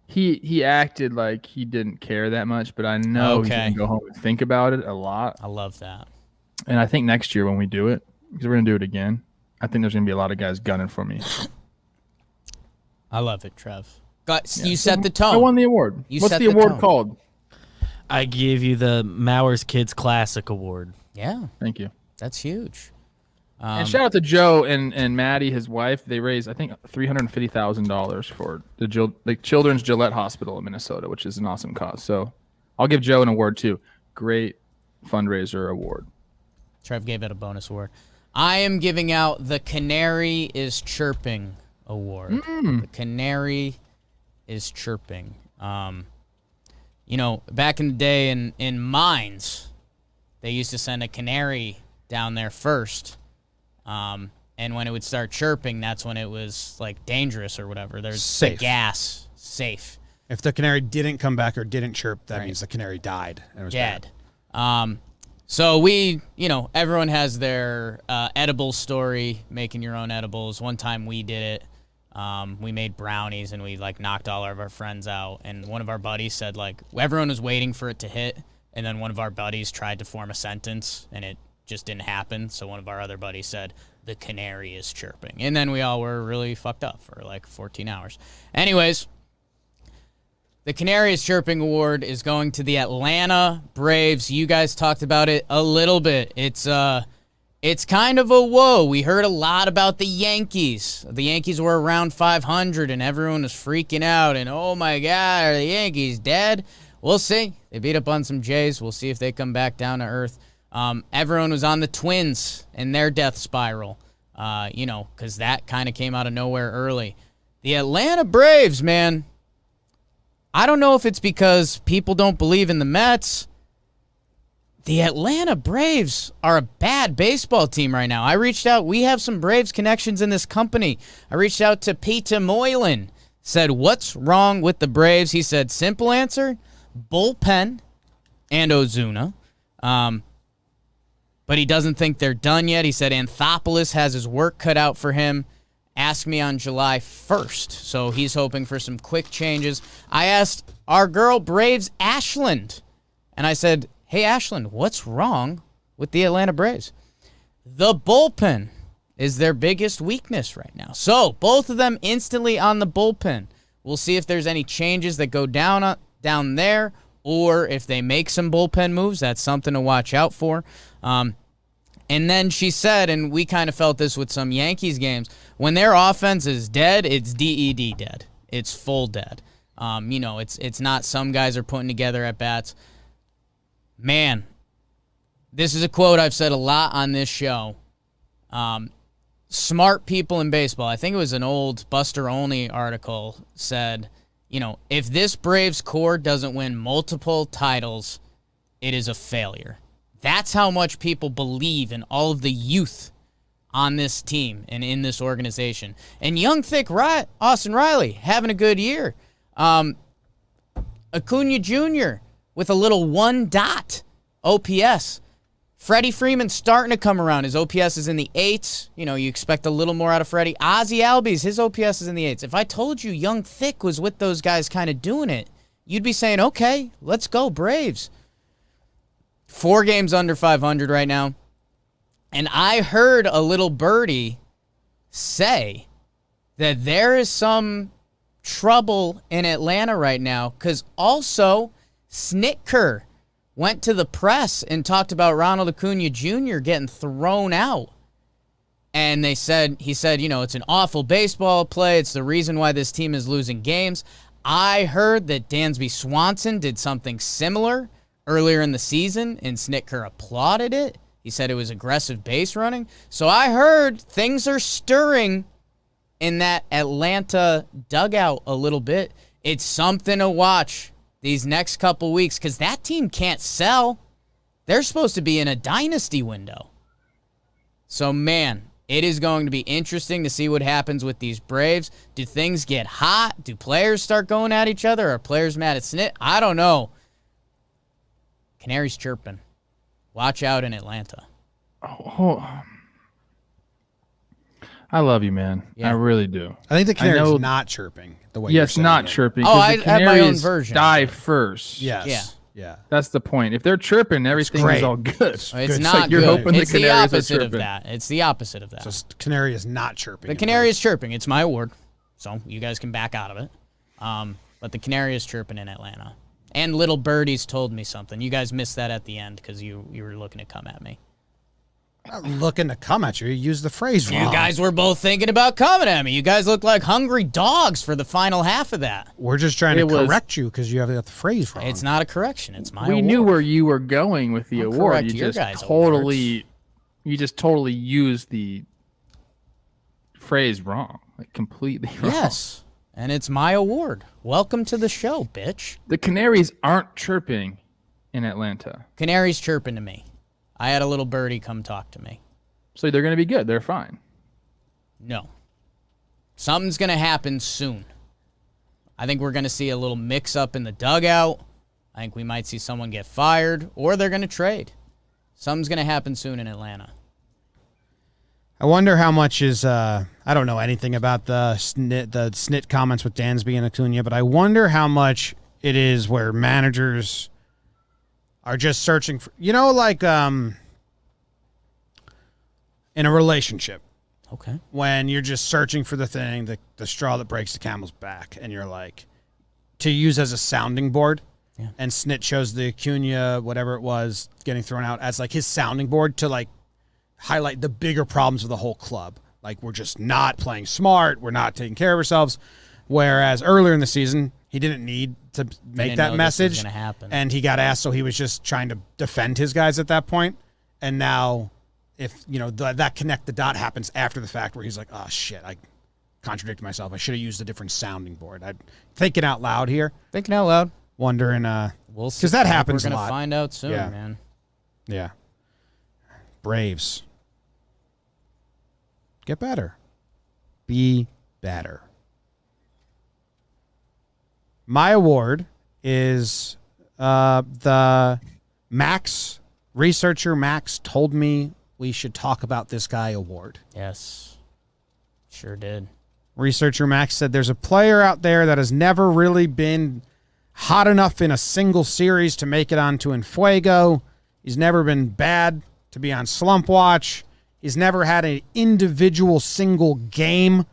He acted like he didn't care that much, but I know he's Okay. going to go home and think about it a lot. I love that. And I think next year when we do it, because we're going to do it again, I think there's going to be a lot of guys gunning for me. I love it, Trev. You set the tone. I won the award. You What's set the the award tone. called? I give you the Mowers Kids Classic Award. Yeah, Thank you. that's huge. And shout out to Joe and Maddie, his wife. They raised, I think, $350,000 for the Children's Gillette Hospital in Minnesota, which is an awesome cause. So I'll give Joe an award too. Great fundraiser award. Trev gave it a bonus award. I am giving out the Canary is Chirping Award. The Canary is Chirping. Back in the day in mines, they used to send a canary down there first. And when it would start chirping, that's when it was like dangerous or whatever. There's Safe. the gas safe. If the canary didn't come back or didn't chirp, that Right. means the canary died. And it was Dead. bad. So everyone has their edible story, making your own edibles. One time we did it. We made brownies and we like knocked all of our friends out. And one of our buddies said like everyone was waiting for it to hit. And then one of our buddies tried to form a sentence and it just didn't happen. So one of our other buddies said, the canary is chirping. And then we all were really fucked up for like 14 hours. Anyways, The Canaries Chirping Award is going to the Atlanta Braves. You guys talked about it a little bit. It's kind of a whoa. We heard a lot about the Yankees. The Yankees were around 500, and everyone was freaking out. And, oh, my God, are the Yankees dead? We'll see. They beat up on some Jays. We'll see if they come back down to earth. Everyone was on the Twins and their death spiral, because that kind of came out of nowhere early. The Atlanta Braves, man, I don't know if it's because people don't believe in the Mets. The Atlanta Braves are a bad baseball team right now. I reached out. We have some Braves connections in this company. I reached out to Peter Moylan, said, what's wrong with the Braves? He said, simple answer, bullpen and Ozuna. But he doesn't think they're done yet. He said Anthopoulos has his work cut out for him. Ask me on July 1st. So he's hoping for some quick changes. I asked our girl Braves Ashland, and I said, hey, Ashland, what's wrong with the Atlanta Braves? The bullpen is their biggest weakness right now. So both of them instantly on the bullpen. We'll see if there's any changes that go down there, or if they make some bullpen moves. That's something to watch out for. And then she said, and we kind of felt this with some Yankees games, when their offense is dead, it's DED dead. It's full dead. It's not some guys are putting together at bats. Man, this is a quote I've said a lot on this show. Smart people in baseball, I think it was an old Buster Olney article, said, if this Braves core doesn't win multiple titles, it is a failure. That's how much people believe in all of the youth on this team and in this organization. And young, thick Austin Riley having a good year. Acuna Jr. with a little 1 dot OPS. Freddie Freeman starting to come around. His OPS is in the 8s. You expect a little more out of Freddie. Ozzie Albies, his OPS is in the 8s. If I told you Young Thick was with those guys kind of doing it, you'd be saying, okay, let's go Braves. 4 games under 500 right now. And I heard a little birdie say that there is some trouble in Atlanta right now because also Snitker went to the press and talked about Ronald Acuna Jr. getting thrown out. And he said, it's an awful baseball play. It's the reason why this team is losing games. I heard that Dansby Swanson did something similar earlier in the season, and Snitker applauded it. He said it was aggressive base running. So I heard things are stirring in that Atlanta dugout a little bit. It's something to watch these next couple weeks because that team can't sell. They're supposed to be in a dynasty window. So, man, it is going to be interesting to see what happens with these Braves. Do things get hot? Do players start going at each other? Are players mad at Snit? I don't know. Canaries chirping. Watch out in Atlanta. Oh, I love you, man. Yeah. I really do. I think the Canaries not chirping the way it's not chirping. Oh, I the have my own Canaries version. die first. Yes. Yeah. That's the point. If they're chirping, everything is all good. It's good. not like you're good. hoping the It's the Canaries are opposite of chirping. that. It's the opposite of that. So Canary is not chirping. The Canary is chirping. It's my award, so you guys can back out of it. But the Canary is chirping in Atlanta. And Little Birdies told me something. You guys missed that at the end because you were looking to come at me. I'm not looking to come at you. You used the phrase wrong. You guys were both thinking about coming at me. You guys look like hungry dogs for the final half of that. We're just trying to correct you because you have got the phrase wrong. It's not a correction. It's my We award. knew where you were going with the I'll award. correct You your just guys' totally used the phrase wrong, like completely wrong. Yes, and it's my award. Welcome to the show, bitch. The Canaries aren't chirping in Atlanta, Canaries chirping to me. I had a little birdie come talk to me. so they're going to be good. They're fine. No. Something's going to happen soon. I think we're going to see a little mix-up in the dugout. I think we might see someone get fired, or they're going to trade. Something's going to happen soon in Atlanta. I wonder how much is, I don't know anything about the snit comments with Dansby and Acuna, but I wonder how much it is where managers are just searching for, like in a relationship. Okay. When you're just searching for the thing, the straw that breaks the camel's back, and you're like, to use as a sounding board. Yeah. And Snit chose the Acuna, whatever it was, getting thrown out as like his sounding board to like highlight the bigger problems of the whole club. Like, we're just not playing smart. We're not taking care of ourselves. Whereas earlier in the season, he didn't need to make that message. This was gonna happen. And he got asked, so he was just trying to defend his guys at that point. And now, if, you know, that connect the dot happens after the fact where he's like, oh, shit, I contradicted myself. I should have used a different sounding board. I'm thinking out loud here. Thinking out loud. Wondering, we'll see. Because that happens a lot. We're going to find out soon, man. Yeah. Braves. Get better. Be better. My award is the researcher Max told me we should talk about this guy award. Yes. Sure did. Researcher Max said there's a player out there that has never really been hot enough in a single series to make it onto in Fuego. He's never been bad to be on Slump Watch. He's never had an individual single game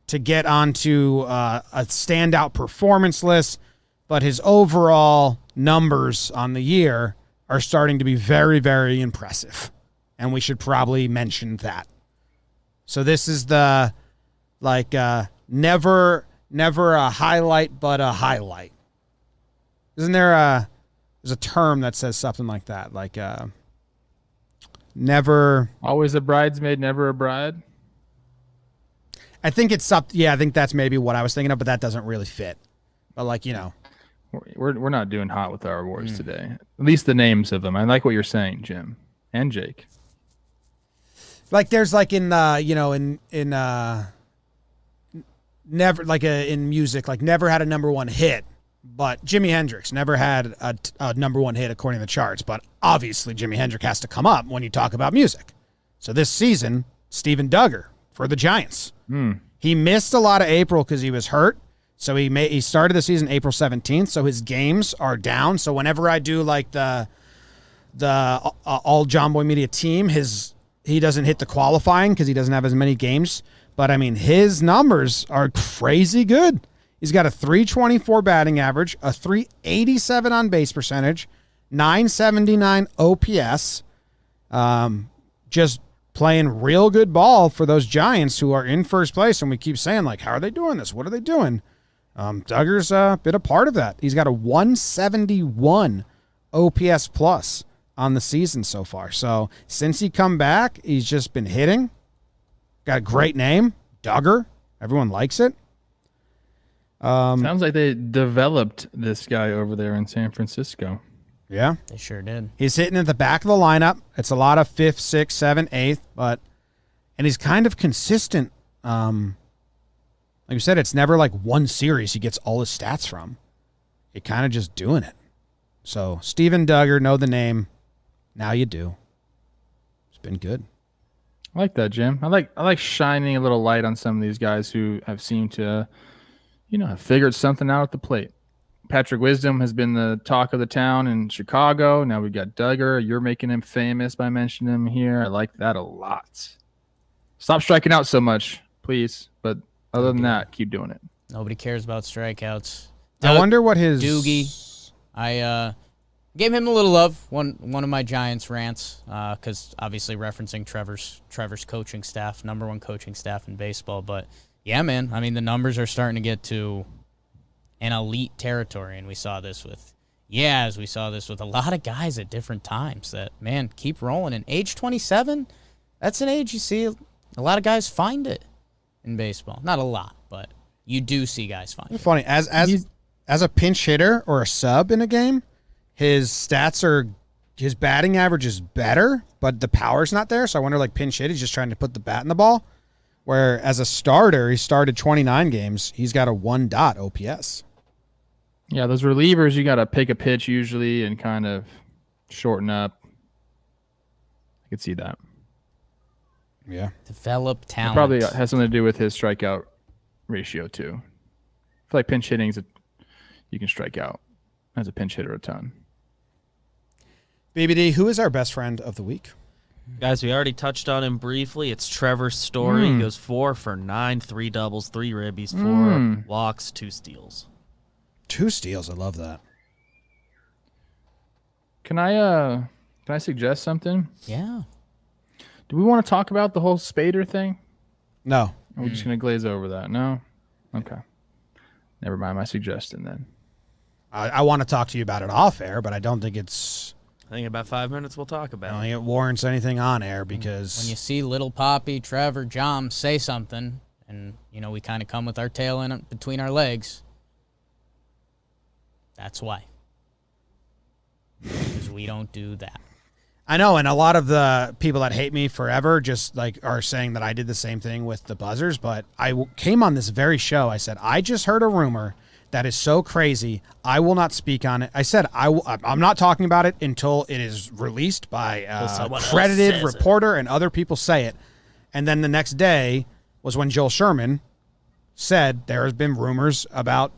to get onto a standout performance list, but his overall numbers on the year are starting to be very, very impressive, and we should probably mention that. So this is the never a highlight, but a highlight. Isn't there there's a term that says something like that, like never always a bridesmaid, never a bride? I think it's I think that's maybe what I was thinking of, but that doesn't really fit. But like, you know, we're not doing hot with our awards today. At least the names of them. I like what you're saying, Jim and Jake. Like there's like in never like in music, like never had a number one hit, but Jimi Hendrix never had a number one hit according to the charts. But obviously Jimi Hendrix has to come up when you talk about music. So this season, Steven Duggar for the Giants. He missed a lot of April because he was hurt. So he started the season April 17th. So his games are down. So whenever I do like the all JOMBOY Media team, he doesn't hit the qualifying because he doesn't have as many games. But I mean, his numbers are crazy good. He's got a 324 batting average, a 387 on base percentage, 979 OPS. Just playing real good ball for those Giants who are in first place. And we keep saying, like, how are they doing this? What are they doing? Duggar's been a part of that. He's got a 171 OPS plus on the season so far. So since he come back, he's just been hitting. Got a great name, Duggar. Everyone likes it. Sounds like they developed this guy over there in San Francisco. Yeah. They sure did. He's hitting at the back of the lineup. It's a lot of 5th, 6th, 7th, 8th, and he's kind of consistent. Like you said, it's never like one series he gets all his stats from. He kind of just doing it. So Steven Duggar, know the name. Now you do. It's been good. I like that, Jim. I like shining a little light on some of these guys who have seemed to, have figured something out at the plate. Patrick Wisdom has been the talk of the town in Chicago. Now we've got Duggar. You're making him famous by mentioning him here. I like that a lot. Stop striking out so much, please. But other than that, keep doing it. Nobody cares about strikeouts. I wonder what his Doogie. I gave him a little love. One of my Giants rants, because obviously referencing Trevor's coaching staff, number one coaching staff in baseball. But yeah, man, I mean the numbers are starting to get to an elite territory, and we saw this with a lot of guys at different times. That, man, keep rolling. And age 27, that's an age you see a lot of guys find it in baseball. Not a lot, but you do see guys find it. Funny as a pinch hitter or a sub in a game, his batting average is better, but the power's not there. So I wonder, like, pinch hit, he's just trying to put the bat in the ball. Where as a starter, he started 29 games. He's got a 1 OPS. Yeah, those relievers, you got to pick a pitch usually and kind of shorten up. I could see that. Yeah. Develop talent. It probably has something to do with his strikeout ratio, too. I feel like pinch hitting you can strike out as a pinch hitter a ton. BBD, who is our best friend of the week? Guys, we already touched on him briefly. It's Trevor Story. He goes 4 for 9, 3 doubles, 3 ribbies, 4 walks, 2 steals. 2 steals. I love that. Can I suggest something? Yeah. Do we want to talk about the whole Spader thing? No. Or are we just gonna glaze over that? No. Okay. Never mind my suggestion then. I want to talk to you about it off air, but I don't think it's. I think in about 5 minutes we'll talk I about don't it. think it warrants anything on air because When you see Little Poppy, Trevor, Jom say something, and we kind of come with our tail in between our legs. That's why. Because we don't do that. I know, and a lot of the people that hate me forever just like are saying that I did the same thing with the buzzers. But I came on this very show. I said I just heard a rumor that is so crazy. I will not speak on it. I said I'm not talking about it until it is released by a someone else credited says reporter and other people say it. And then the next day was when Joel Sherman said there has been rumors about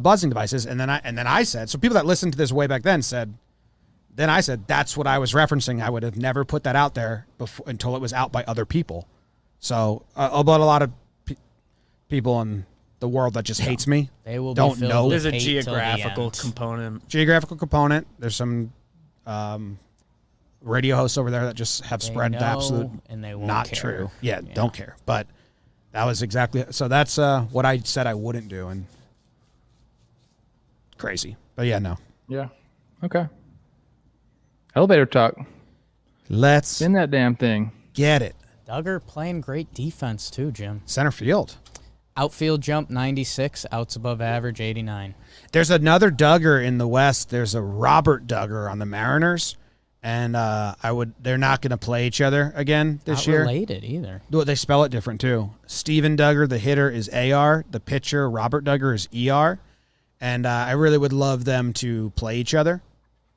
buzzing devices, and then I said, so people that listened to this way back then said. Then I said, that's what I was referencing. I would have never put that out there before, until it was out by other people. So, about a lot of people in the world that just hates me. They will don't be filled know. with There's a hate till the geographical end. component. Geographical component. There's some radio hosts over there that just have They spread the know, absolute and they won't not care. true. Yeah, don't care. But that was exactly so. That's what I said I wouldn't do, and crazy. But yeah, no. Yeah. Okay. Elevator talk. Let's Spin that damn thing. get it. Duggar playing great defense too, Jim. Center field. Outfield jump 96, outs above average 89. There's another Duggar in the West. There's a Robert Duggar on the Mariners, and they're not going to play each other again this Not year. related either. Well, they spell it different too. Steven Duggar, the hitter, is AR. The pitcher, Robert Duggar, is ER. And I really would love them to play each other,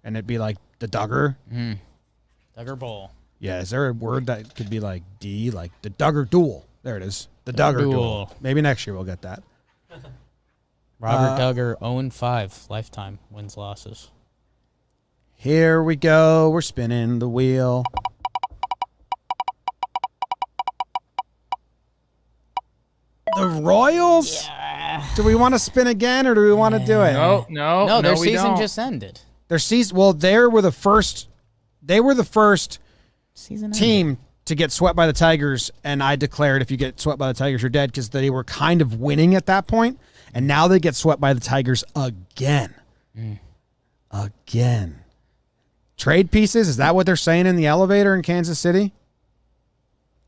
and it'd be like the Duggar. Duggar Bowl. Yeah, is there a word that could be like D, like the Duggar duel? There it is. The Duggar duel. duel. Maybe next year we'll get that. Robert Duggar 0-5 lifetime wins losses. Here we go. We're spinning the wheel. The Royals? Do we want to spin again, or do we want to do it? No, their we season don't. just ended. Their season. Well, they were the first Season team to get swept by the Tigers, and I declared if you get swept by the Tigers, you're dead, because they were kind of winning at that point, and now they get swept by the Tigers again. Again. Trade pieces? Is that what they're saying in the elevator in Kansas City?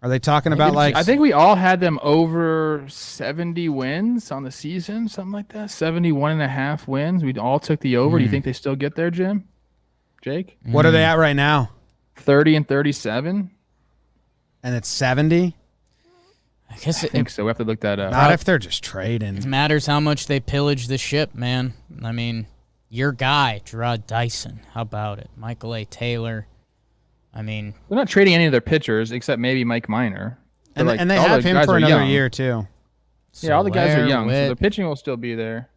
Are they talking about like? I think we all had them over 70 wins on the season, something like that. 71.5 wins. We all took the over. Do you think they still get there, Jim? Jake? What are they at right now? 30 and 37. And it's 70. I guess I think so. We have to look that up. Not if they're just it trading. matters how much they pillage the ship, man. I mean, your guy, Gerard Dyson. How about it? Michael A. Taylor. I mean, They're not trading any of their pitchers except maybe Mike Minor. And, But, and they all have the him guys for are another young. year too. Yeah, all the guys are Soler, young, so Witt, the pitching will still be there.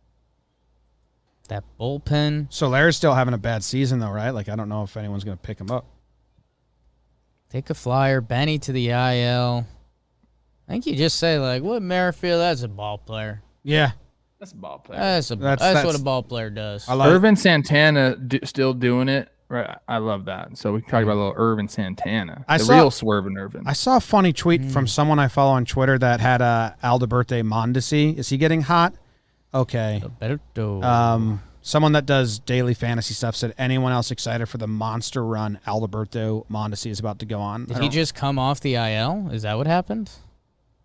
that bullpen. Solaire's still having a bad season though, right? Like I don't know if anyone's going to pick him up. Take a flyer. Benny to the IL. I think you just say, like, what Merrifield? That's a ball player. Yeah. That's a ball player. That's That's- what a ball player does. I love Irvin Santana still doing it. Right, I love that. So we can talk about a little Irvin Santana. I The saw- real swerving Irvin. I saw a funny tweet from someone I follow on Twitter that had Alberto Mondesi. Is he getting hot? Okay. Alberto. Someone that does daily fantasy stuff said, anyone else excited for the monster run Alberto Mondesi is about to go on? Did he just come off the IL? Is that what happened?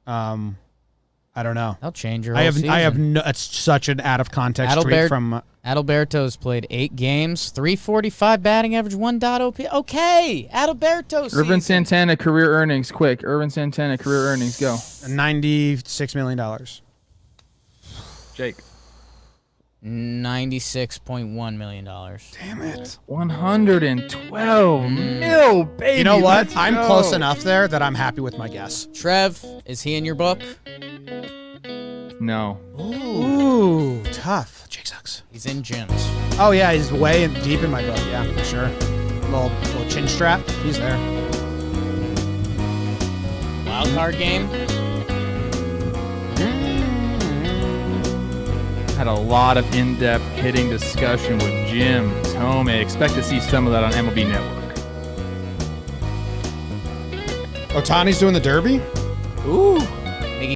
I don't know. That'll change your whole season. I have no. It's such an out of context tweet from. Adalberto's played 8 games, 345 batting average, 1.0 OP. Okay, Adalberto. Irvin Santana career earnings, quick. Irvin Santana career earnings, go. $96 million. Jake. $96.1 million. Damn it. 112 mil, baby. You know what? Let's I'm go. close enough there that I'm happy with my guess. Trev, is he in your book? No. Ooh, tough. Jake sucks. He's in Jim's. Oh yeah, he's way in, deep in my book. Yeah, for sure. Little chin strap. He's there. Wild card game. Had a lot of in-depth hitting discussion with Jim Thome. Expect to see some of that on MLB Network. Ohtani's doing the Derby? Ooh.